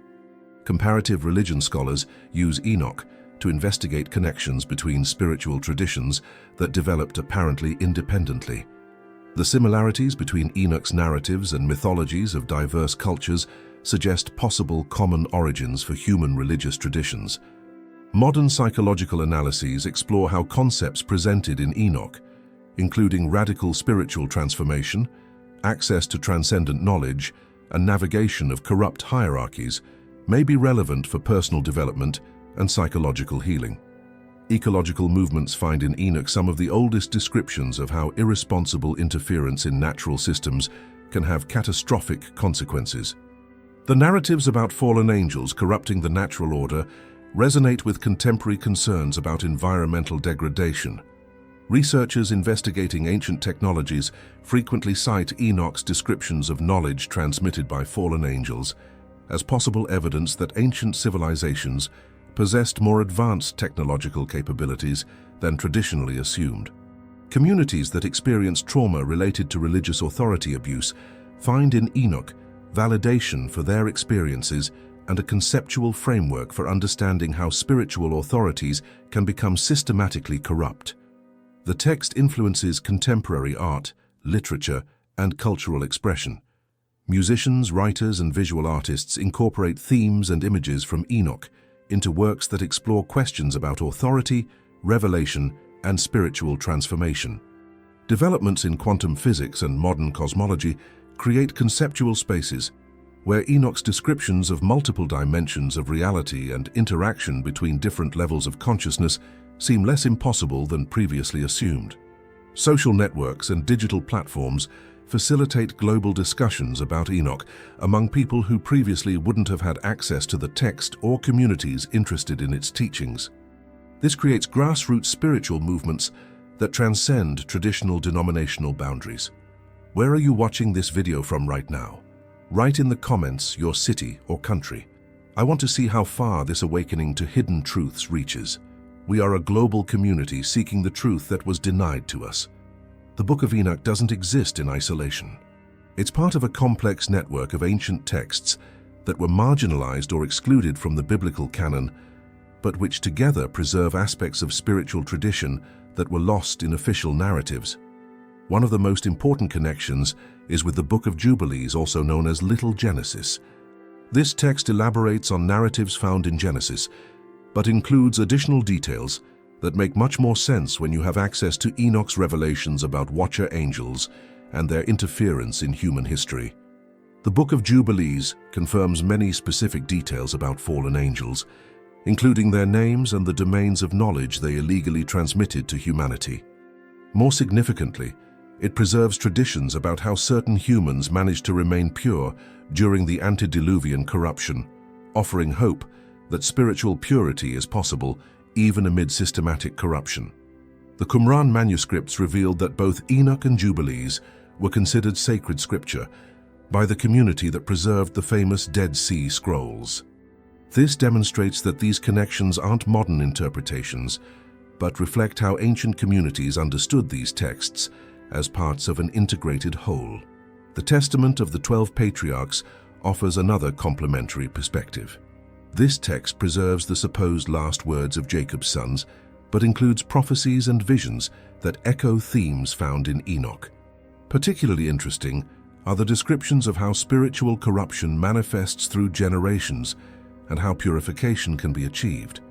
Comparative religion scholars use Enoch to investigate connections between spiritual traditions that developed apparently independently. The similarities between Enoch's narratives and mythologies of diverse cultures suggest possible common origins for human religious traditions. Modern psychological analyses explore how concepts presented in Enoch, including radical spiritual transformation, access to transcendent knowledge, and navigation of corrupt hierarchies, may be relevant for personal development and psychological healing. Ecological movements find in Enoch some of the oldest descriptions of how irresponsible interference in natural systems can have catastrophic consequences. The narratives about fallen angels corrupting the natural order resonate with contemporary concerns about environmental degradation. Researchers investigating ancient technologies frequently cite Enoch's descriptions of knowledge transmitted by fallen angels as possible evidence that ancient civilizations possessed more advanced technological capabilities than traditionally assumed. Communities that experience trauma related to religious authority abuse find in Enoch validation for their experiences and a conceptual framework for understanding how spiritual authorities can become systematically corrupt. The text influences contemporary art, literature, and cultural expression. Musicians, writers, and visual artists incorporate themes and images from Enoch into works that explore questions about authority, revelation, and spiritual transformation. Developments in quantum physics and modern cosmology create conceptual spaces where Enoch's descriptions of multiple dimensions of reality and interaction between different levels of consciousness seem less impossible than previously assumed. Social networks and digital platforms facilitate global discussions about Enoch among people who previously wouldn't have had access to the text or communities interested in its teachings. This creates grassroots spiritual movements that transcend traditional denominational boundaries. Where are you watching this video from right now? Write in the comments your city or country. I want to see how far this awakening to hidden truths reaches. We are a global community seeking the truth that was denied to us. The Book of Enoch doesn't exist in isolation. It's part of a complex network of ancient texts that were marginalized or excluded from the biblical canon, but which together preserve aspects of spiritual tradition that were lost in official narratives. One of the most important connections is with the Book of Jubilees, also known as Little Genesis. This text elaborates on narratives found in Genesis, but includes additional details that make much more sense when you have access to Enoch's revelations about watcher angels and their interference in human history. The Book of Jubilees confirms many specific details about fallen angels, including their names and the domains of knowledge they illegally transmitted to humanity. More significantly, it preserves traditions about how certain humans managed to remain pure during the antediluvian corruption, offering hope that spiritual purity is possible even amid systematic corruption. The Qumran manuscripts revealed that both Enoch and Jubilees were considered sacred scripture, by the community that preserved the famous Dead Sea Scrolls. This demonstrates that these connections aren't modern interpretations, but reflect how ancient communities understood these texts as parts of an integrated whole. The Testament of the 12 Patriarchs offers another complementary perspective. This text preserves the supposed last words of Jacob's sons, but includes prophecies and visions that echo themes found in Enoch. Particularly interesting are the descriptions of how spiritual corruption manifests through generations and how purification can be achieved.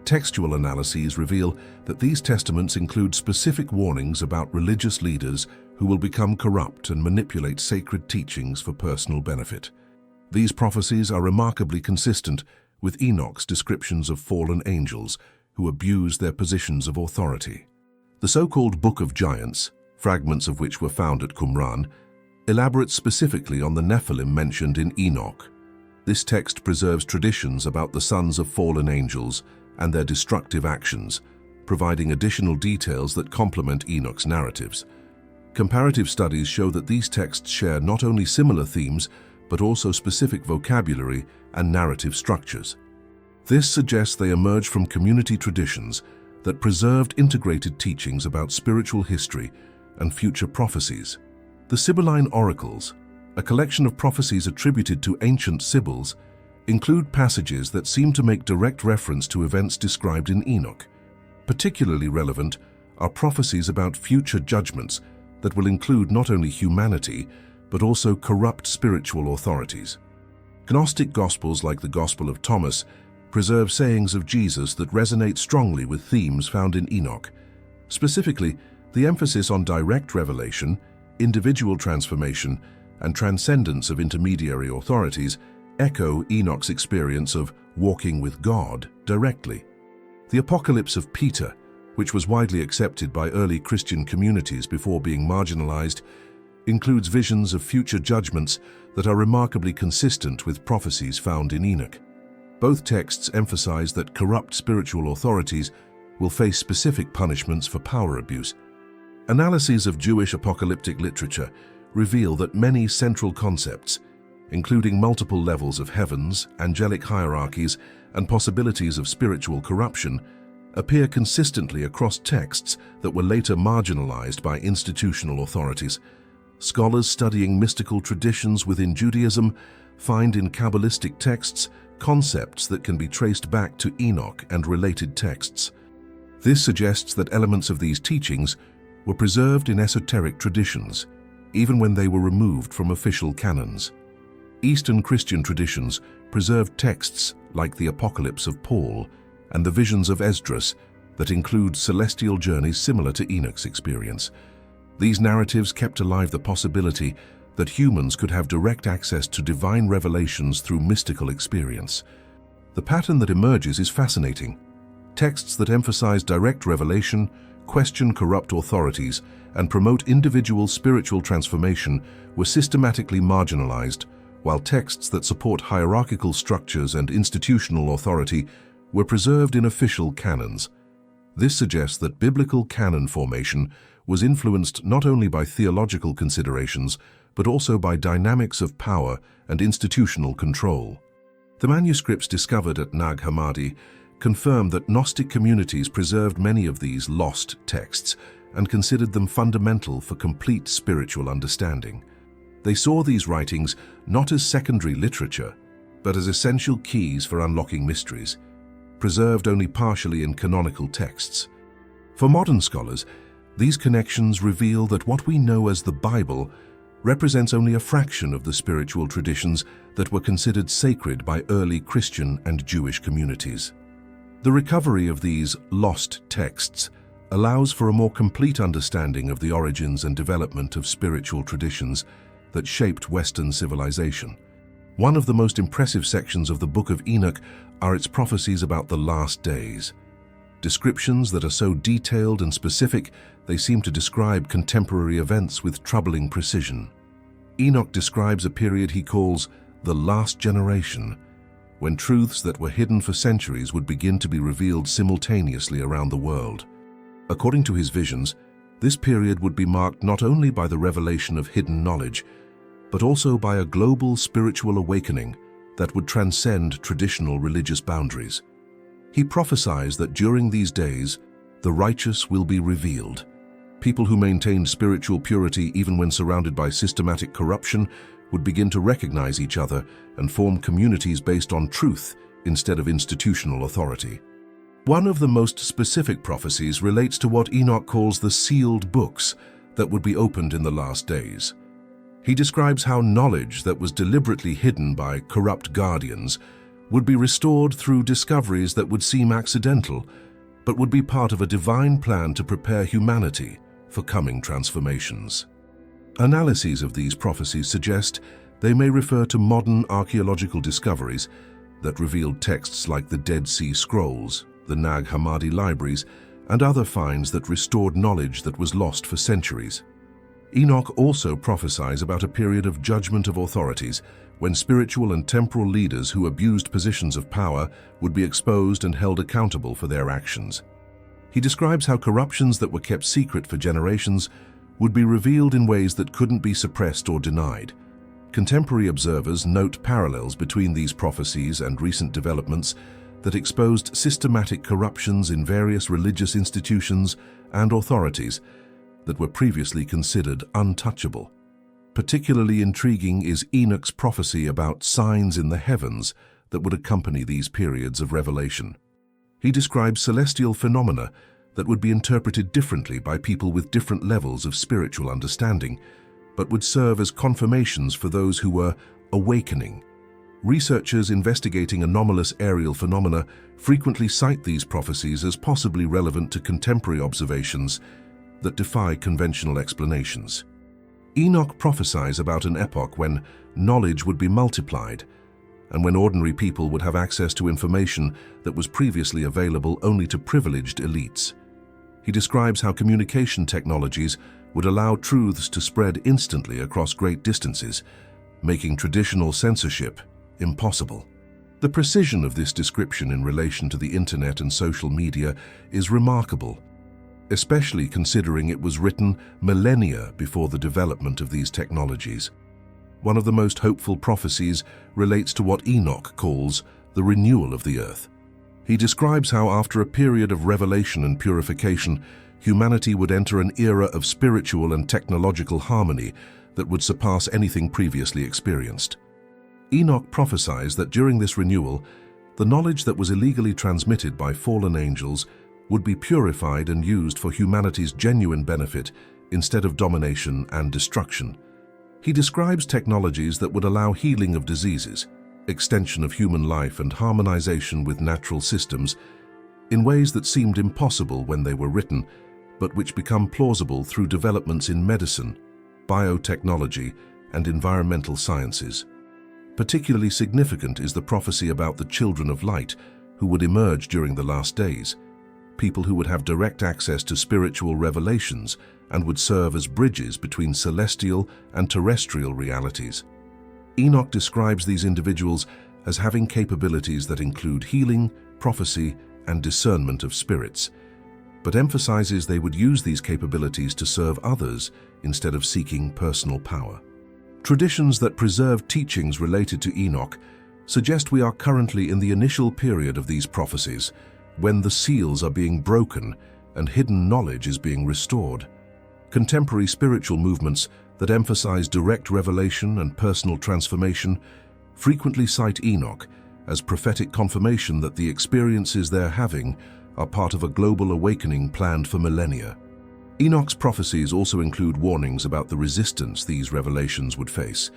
Textual analyses reveal that these testaments include specific warnings about religious leaders who will become corrupt and manipulate sacred teachings for personal benefit. These prophecies are remarkably consistent with Enoch's descriptions of fallen angels who abuse their positions of authority. The so-called Book of Giants, fragments of which were found at Qumran, elaborates specifically on the Nephilim mentioned in Enoch. This text preserves traditions about the sons of fallen angels and their destructive actions, providing additional details that complement Enoch's narratives. Comparative studies show that these texts share not only similar themes, but also specific vocabulary and narrative structures. This suggests they emerge from community traditions that preserved integrated teachings about spiritual history and future prophecies. The Sibylline Oracles, a collection of prophecies attributed to ancient Sibyls, include passages that seem to make direct reference to events described in Enoch. Particularly relevant are prophecies about future judgments that will include not only humanity, but also corrupt spiritual authorities. Gnostic Gospels like the Gospel of Thomas preserve sayings of Jesus that resonate strongly with themes found in Enoch. Specifically, the emphasis on direct revelation, individual transformation, and transcendence of intermediary authorities echo Enoch's experience of walking with God directly. The Apocalypse of Peter, which was widely accepted by early Christian communities before being marginalized, includes visions of future judgments that are remarkably consistent with prophecies found in Enoch. Both texts emphasize that corrupt spiritual authorities will face specific punishments for power abuse. Analyses of Jewish apocalyptic literature reveal that many central concepts, including multiple levels of heavens, angelic hierarchies, and possibilities of spiritual corruption, appear consistently across texts that were later marginalized by institutional authorities. Scholars studying mystical traditions within Judaism find in Kabbalistic texts concepts that can be traced back to Enoch and related texts. This suggests that elements of these teachings were preserved in esoteric traditions, even when they were removed from official canons. Eastern Christian traditions preserved texts like the Apocalypse of Paul and the visions of Esdras that include celestial journeys similar to Enoch's experience. These narratives kept alive the possibility that humans could have direct access to divine revelations through mystical experience. The pattern that emerges is fascinating. Texts that emphasize direct revelation, question corrupt authorities, and promote individual spiritual transformation were systematically marginalized, while texts that support hierarchical structures and institutional authority were preserved in official canons. This suggests that biblical canon formation was influenced not only by theological considerations, but also by dynamics of power and institutional control. The manuscripts discovered at Nag Hammadi confirm that Gnostic communities preserved many of these lost texts and considered them fundamental for complete spiritual understanding. They saw these writings not as secondary literature, but as essential keys for unlocking mysteries, preserved only partially in canonical texts. For modern scholars, these connections reveal that what we know as the Bible represents only a fraction of the spiritual traditions that were considered sacred by early Christian and Jewish communities. The recovery of these lost texts allows for a more complete understanding of the origins and development of spiritual traditions that shaped Western civilization. One of the most impressive sections of the Book of Enoch are its prophecies about the last days. Descriptions that are so detailed and specific, they seem to describe contemporary events with troubling precision. Enoch describes a period he calls the last generation, when truths that were hidden for centuries would begin to be revealed simultaneously around the world. According to his visions, this period would be marked not only by the revelation of hidden knowledge, but also by a global spiritual awakening that would transcend traditional religious boundaries. He prophesies that during these days, the righteous will be revealed. People who maintained spiritual purity even when surrounded by systematic corruption would begin to recognize each other and form communities based on truth instead of institutional authority. One of the most specific prophecies relates to what Enoch calls the sealed books that would be opened in the last days. He describes how knowledge that was deliberately hidden by corrupt guardians would be restored through discoveries that would seem accidental, but would be part of a divine plan to prepare humanity for coming transformations. Analyses of these prophecies suggest they may refer to modern archaeological discoveries that revealed texts like the Dead Sea Scrolls, the Nag Hammadi libraries, and other finds that restored knowledge that was lost for centuries. Enoch also prophesies about a period of judgment of authorities when spiritual and temporal leaders who abused positions of power would be exposed and held accountable for their actions. He describes how corruptions that were kept secret for generations would be revealed in ways that couldn't be suppressed or denied. Contemporary observers note parallels between these prophecies and recent developments that exposed systematic corruptions in various religious institutions and authorities that were previously considered untouchable. Particularly intriguing is Enoch's prophecy about signs in the heavens that would accompany these periods of revelation. He describes celestial phenomena that would be interpreted differently by people with different levels of spiritual understanding, but would serve as confirmations for those who were awakening. Researchers investigating anomalous aerial phenomena frequently cite these prophecies as possibly relevant to contemporary observations that defy conventional explanations. Enoch prophesies about an epoch when knowledge would be multiplied and when ordinary people would have access to information that was previously available only to privileged elites. He describes how communication technologies would allow truths to spread instantly across great distances, making traditional censorship impossible. The precision of this description in relation to the internet and social media is remarkable, especially considering it was written millennia before the development of these technologies. One of the most hopeful prophecies relates to what Enoch calls the renewal of the earth. He describes how after a period of revelation and purification, humanity would enter an era of spiritual and technological harmony that would surpass anything previously experienced. Enoch prophesies that during this renewal, the knowledge that was illegally transmitted by fallen angels would be purified and used for humanity's genuine benefit instead of domination and destruction. He describes technologies that would allow healing of diseases, extension of human life, and harmonization with natural systems in ways that seemed impossible when they were written, but which become plausible through developments in medicine, biotechnology, and environmental sciences. Particularly significant is the prophecy about the children of light who would emerge during the last days, people who would have direct access to spiritual revelations and would serve as bridges between celestial and terrestrial realities. Enoch describes these individuals as having capabilities that include healing, prophecy, and discernment of spirits, but emphasizes they would use these capabilities to serve others instead of seeking personal power. Traditions that preserve teachings related to Enoch suggest we are currently in the initial period of these prophecies, when the seals are being broken and hidden knowledge is being restored. Contemporary spiritual movements that emphasize direct revelation and personal transformation frequently cite Enoch as prophetic confirmation that the experiences they're having are part of a global awakening planned for millennia. Enoch's prophecies also include warnings about the resistance these revelations would face.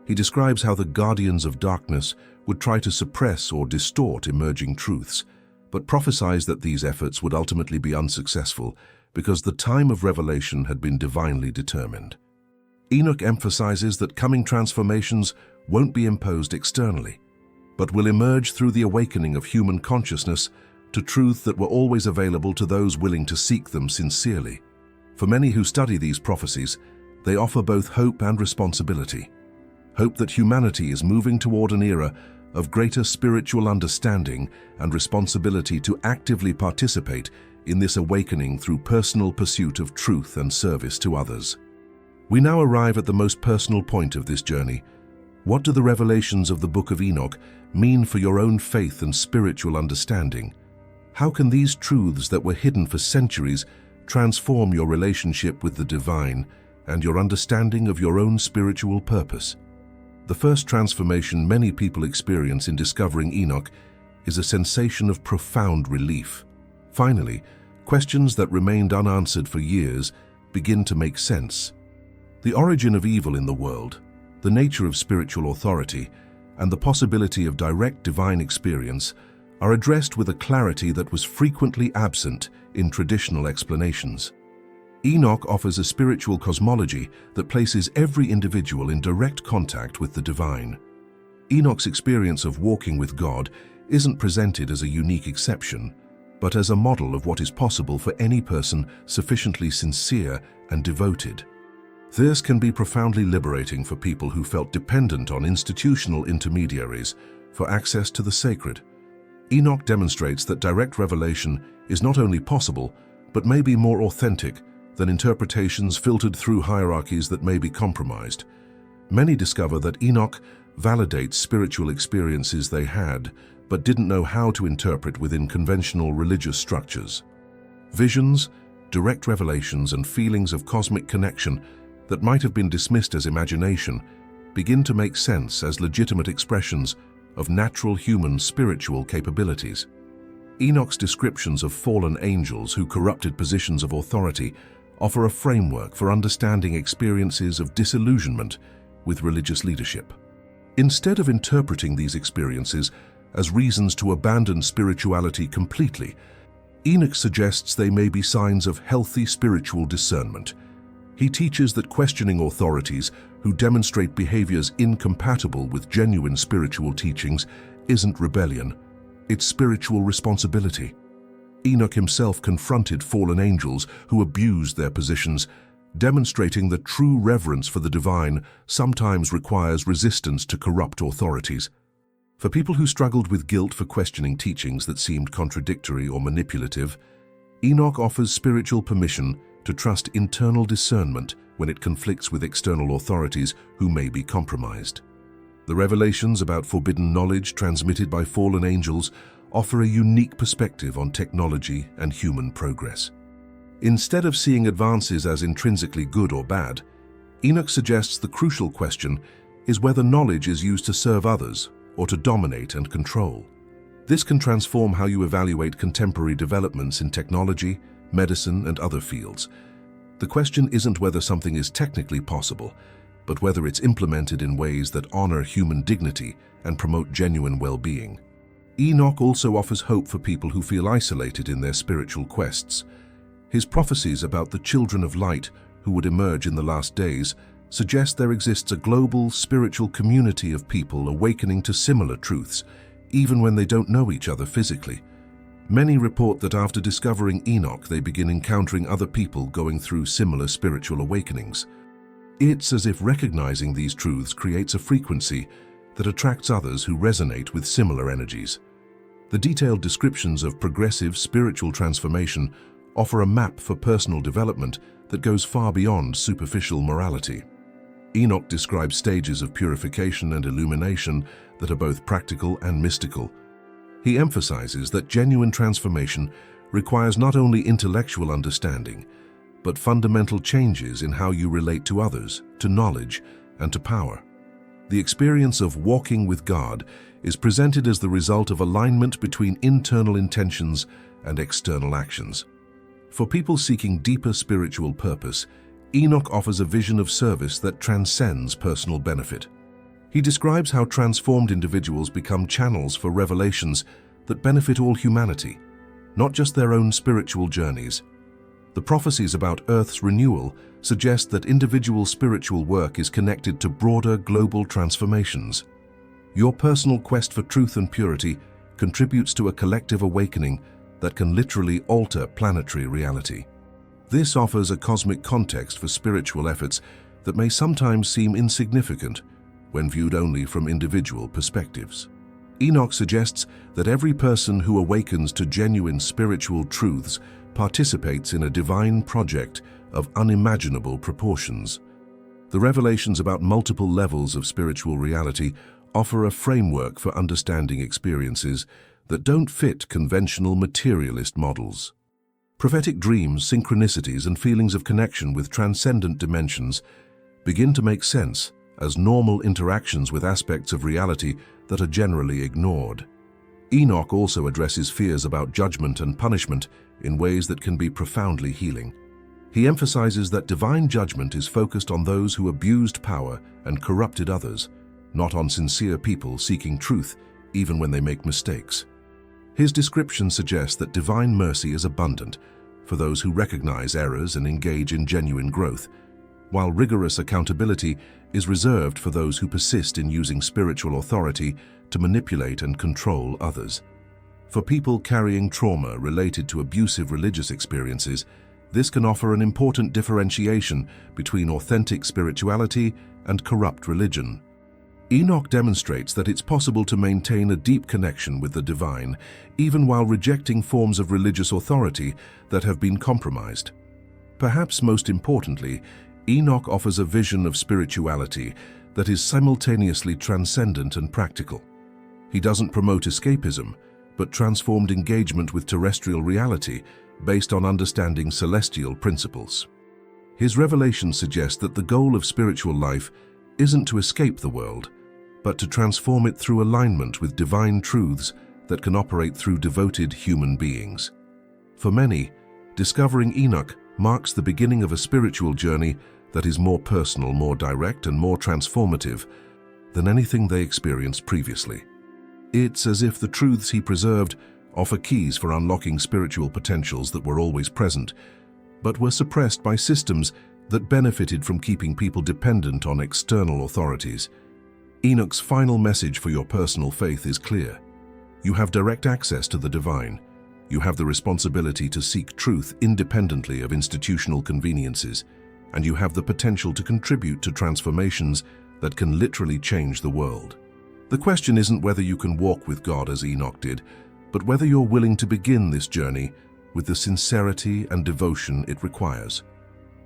He describes how the guardians of darkness would try to suppress or distort emerging truths, but prophesies that these efforts would ultimately be unsuccessful because the time of revelation had been divinely determined. Enoch emphasizes that coming transformations won't be imposed externally, but will emerge through the awakening of human consciousness to truths that were always available to those willing to seek them sincerely. For many who study these prophecies, they offer both hope and responsibility. Hope that humanity is moving toward an era of greater spiritual understanding and responsibility to actively participate in this awakening through personal pursuit of truth and service to others. We now arrive at the most personal point of this journey. What do the revelations of the Book of Enoch mean for your own faith and spiritual understanding? How can these truths that were hidden for centuries transform your relationship with the divine and your understanding of your own spiritual purpose? The first transformation many people experience in discovering Enoch is a sensation of profound relief. Finally, questions that remained unanswered for years begin to make sense. The origin of evil in the world, the nature of spiritual authority, and the possibility of direct divine experience are addressed with a clarity that was frequently absent in traditional explanations. Enoch offers a spiritual cosmology that places every individual in direct contact with the divine. Enoch's experience of walking with God isn't presented as a unique exception, but as a model of what is possible for any person sufficiently sincere and devoted. This can be profoundly liberating for people who felt dependent on institutional intermediaries for access to the sacred. Enoch demonstrates that direct revelation is not only possible, but may be more authentic than interpretations filtered through hierarchies that may be compromised. Many discover that Enoch validates spiritual experiences they had, but didn't know how to interpret within conventional religious structures. Visions, direct revelations, and feelings of cosmic connection that might have been dismissed as imagination begin to make sense as legitimate expressions of natural human spiritual capabilities. Enoch's descriptions of fallen angels who corrupted positions of authority offer a framework for understanding experiences of disillusionment with religious leadership. Instead of interpreting these experiences as reasons to abandon spirituality completely, Enoch suggests they may be signs of healthy spiritual discernment. He teaches that questioning authorities who demonstrate behaviors incompatible with genuine spiritual teachings isn't rebellion, it's spiritual responsibility. Enoch himself confronted fallen angels who abused their positions, demonstrating that true reverence for the divine sometimes requires resistance to corrupt authorities. For people who struggled with guilt for questioning teachings that seemed contradictory or manipulative, Enoch offers spiritual permission to trust internal discernment when it conflicts with external authorities who may be compromised. The revelations about forbidden knowledge transmitted by fallen angels offer a unique perspective on technology and human progress. Instead of seeing advances as intrinsically good or bad, Enoch suggests the crucial question is whether knowledge is used to serve others or to dominate and control. This can transform how you evaluate contemporary developments in technology, medicine, and other fields. The question isn't whether something is technically possible, but whether it's implemented in ways that honor human dignity and promote genuine well-being. Enoch also offers hope for people who feel isolated in their spiritual quests. His prophecies about the children of light who would emerge in the last days suggest there exists a global spiritual community of people awakening to similar truths, even when they don't know each other physically. Many report that after discovering Enoch, they begin encountering other people going through similar spiritual awakenings. It's as if recognizing these truths creates a frequency that attracts others who resonate with similar energies. The detailed descriptions of progressive spiritual transformation offer a map for personal development that goes far beyond superficial morality. Enoch describes stages of purification and illumination that are both practical and mystical. He emphasizes that genuine transformation requires not only intellectual understanding, but fundamental changes in how you relate to others, to knowledge, and to power. The experience of walking with God is presented as the result of alignment between internal intentions and external actions. For people seeking deeper spiritual purpose, Enoch offers a vision of service that transcends personal benefit. He describes how transformed individuals become channels for revelations that benefit all humanity, not just their own spiritual journeys. The prophecies about Earth's renewal suggest that individual spiritual work is connected to broader global transformations. Your personal quest for truth and purity contributes to a collective awakening that can literally alter planetary reality. This offers a cosmic context for spiritual efforts that may sometimes seem insignificant when viewed only from individual perspectives. Enoch suggests that every person who awakens to genuine spiritual truths participates in a divine project of unimaginable proportions. The revelations about multiple levels of spiritual reality offer a framework for understanding experiences that don't fit conventional materialist models. Prophetic dreams, synchronicities, and feelings of connection with transcendent dimensions begin to make sense as normal interactions with aspects of reality that are generally ignored. Enoch also addresses fears about judgment and punishment in ways that can be profoundly healing. He emphasizes that divine judgment is focused on those who abused power and corrupted others, not on sincere people seeking truth even when they make mistakes. His description suggests that divine mercy is abundant for those who recognize errors and engage in genuine growth, while rigorous accountability is reserved for those who persist in using spiritual authority to manipulate and control others. For people carrying trauma related to abusive religious experiences, this can offer an important differentiation between authentic spirituality and corrupt religion. Enoch demonstrates that it's possible to maintain a deep connection with the divine, even while rejecting forms of religious authority that have been compromised. Perhaps most importantly, Enoch offers a vision of spirituality that is simultaneously transcendent and practical. He doesn't promote escapism, but transformed engagement with terrestrial reality based on understanding celestial principles. His revelations suggest that the goal of spiritual life isn't to escape the world, but to transform it through alignment with divine truths that can operate through devoted human beings. For many, discovering Enoch marks the beginning of a spiritual journey that is more personal, more direct, and more transformative than anything they experienced previously. It's as if the truths he preserved offer keys for unlocking spiritual potentials that were always present, but were suppressed by systems that benefited from keeping people dependent on external authorities. Enoch's final message for your personal faith is clear. You have direct access to the divine. You have the responsibility to seek truth independently of institutional conveniences, and you have the potential to contribute to transformations that can literally change the world. The question isn't whether you can walk with God as Enoch did, but whether you're willing to begin this journey with the sincerity and devotion it requires.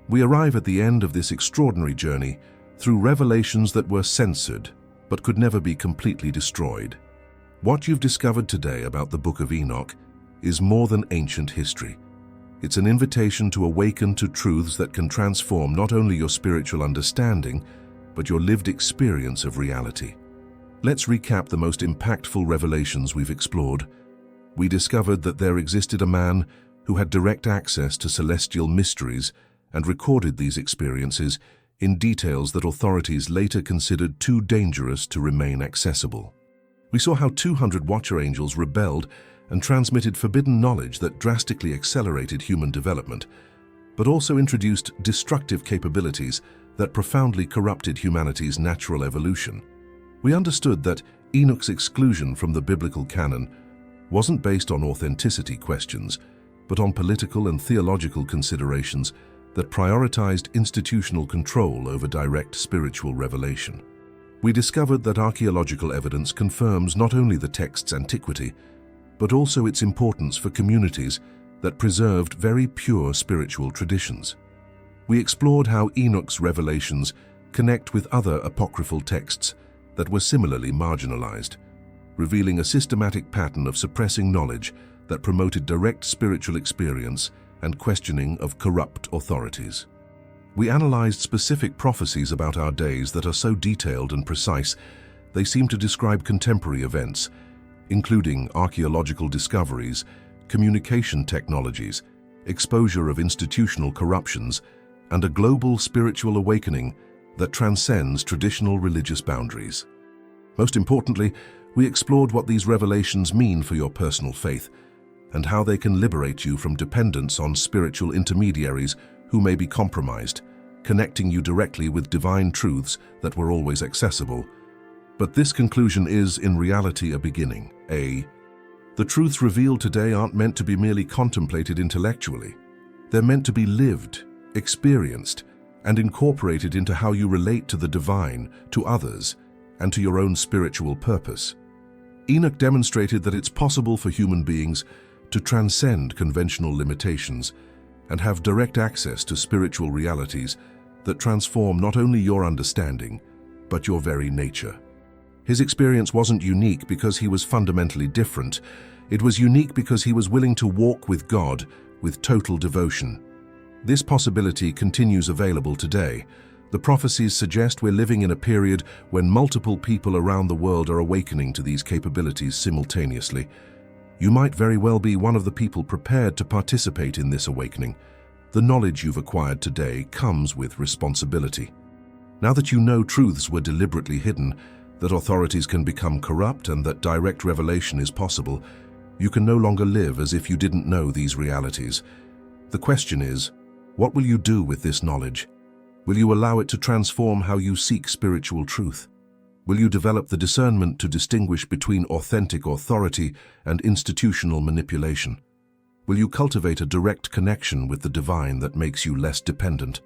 We arrive at the end of this extraordinary journey through revelations that were censored but could never be completely destroyed. What you've discovered today about the Book of Enoch is more than ancient history. It's an invitation to awaken to truths that can transform not only your spiritual understanding, but your lived experience of reality. Let's recap the most impactful revelations we've explored. We discovered that there existed a man who had direct access to celestial mysteries and recorded these experiences in details that authorities later considered too dangerous to remain accessible. We saw how 200 Watcher angels rebelled and transmitted forbidden knowledge that drastically accelerated human development, but also introduced destructive capabilities that profoundly corrupted humanity's natural evolution. We understood that Enoch's exclusion from the biblical canon wasn't based on authenticity questions, but on political and theological considerations that prioritized institutional control over direct spiritual revelation. We discovered that archaeological evidence confirms not only the text's antiquity, but also its importance for communities that preserved very pure spiritual traditions. We explored how Enoch's revelations connect with other apocryphal texts that were similarly marginalized, revealing a systematic pattern of suppressing knowledge that promoted direct spiritual experience and questioning of corrupt authorities. We analyzed specific prophecies about our days that are so detailed and precise they seem to describe contemporary events, including archaeological discoveries, communication technologies, exposure of institutional corruptions, and a global spiritual awakening that transcends traditional religious boundaries. Most importantly, we explored what these revelations mean for your personal faith and how they can liberate you from dependence on spiritual intermediaries who may be compromised, connecting you directly with divine truths that were always accessible. But this conclusion is, in reality, a beginning. The truths revealed today aren't meant to be merely contemplated intellectually. They're meant to be lived, experienced, and incorporated into how you relate to the divine, to others, and to your own spiritual purpose. Enoch demonstrated that it's possible for human beings to transcend conventional limitations and have direct access to spiritual realities that transform not only your understanding, but your very nature. His experience wasn't unique because he was fundamentally different. It was unique because he was willing to walk with God with total devotion. This possibility continues available today. The prophecies suggest we're living in a period when multiple people around the world are awakening to these capabilities simultaneously. You might very well be one of the people prepared to participate in this awakening. The knowledge you've acquired today comes with responsibility. Now that you know truths were deliberately hidden, that authorities can become corrupt, and that direct revelation is possible, you can no longer live as if you didn't know these realities. The question is, what will you do with this knowledge? Will you allow it to transform how you seek spiritual truth? Will you develop the discernment to distinguish between authentic authority and institutional manipulation? Will you cultivate a direct connection with the divine that makes you less dependent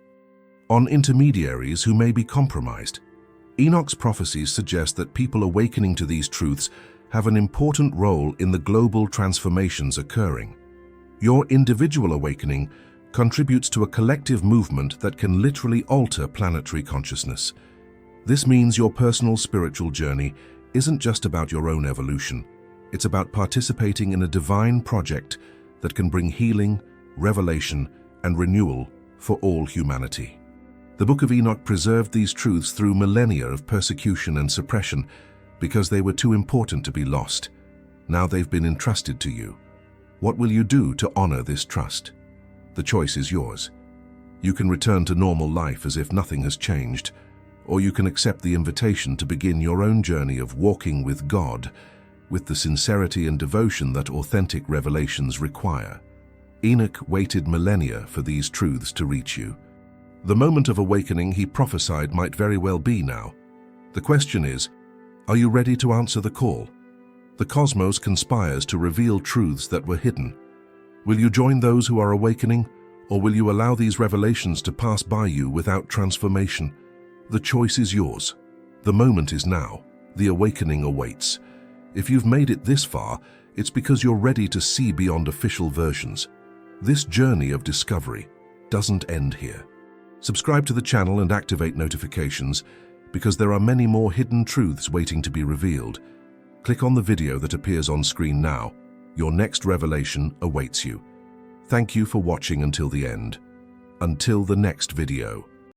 on intermediaries who may be compromised? Enoch's prophecies suggest that people awakening to these truths have an important role in the global transformations occurring. Your individual awakening contributes to a collective movement that can literally alter planetary consciousness. This means your personal spiritual journey isn't just about your own evolution. It's about participating in a divine project that can bring healing, revelation, and renewal for all humanity. The Book of Enoch preserved these truths through millennia of persecution and suppression because they were too important to be lost. Now they've been entrusted to you. What will you do to honor this trust? The choice is yours. You can return to normal life as if nothing has changed, or you can accept the invitation to begin your own journey of walking with God with the sincerity and devotion that authentic revelations require. Enoch waited millennia for these truths to reach you. The moment of awakening he prophesied might very well be now. The question is, are you ready to answer the call? The cosmos conspires to reveal truths that were hidden. Will you join those who are awakening, or will you allow these revelations to pass by you without transformation? The choice is yours. The moment is now. The awakening awaits. If you've made it this far, it's because you're ready to see beyond official versions. This journey of discovery doesn't end here. Subscribe to the channel and activate notifications, because there are many more hidden truths waiting to be revealed. Click on the video that appears on screen now. Your next revelation awaits you. Thank you for watching until the end. Until the next video.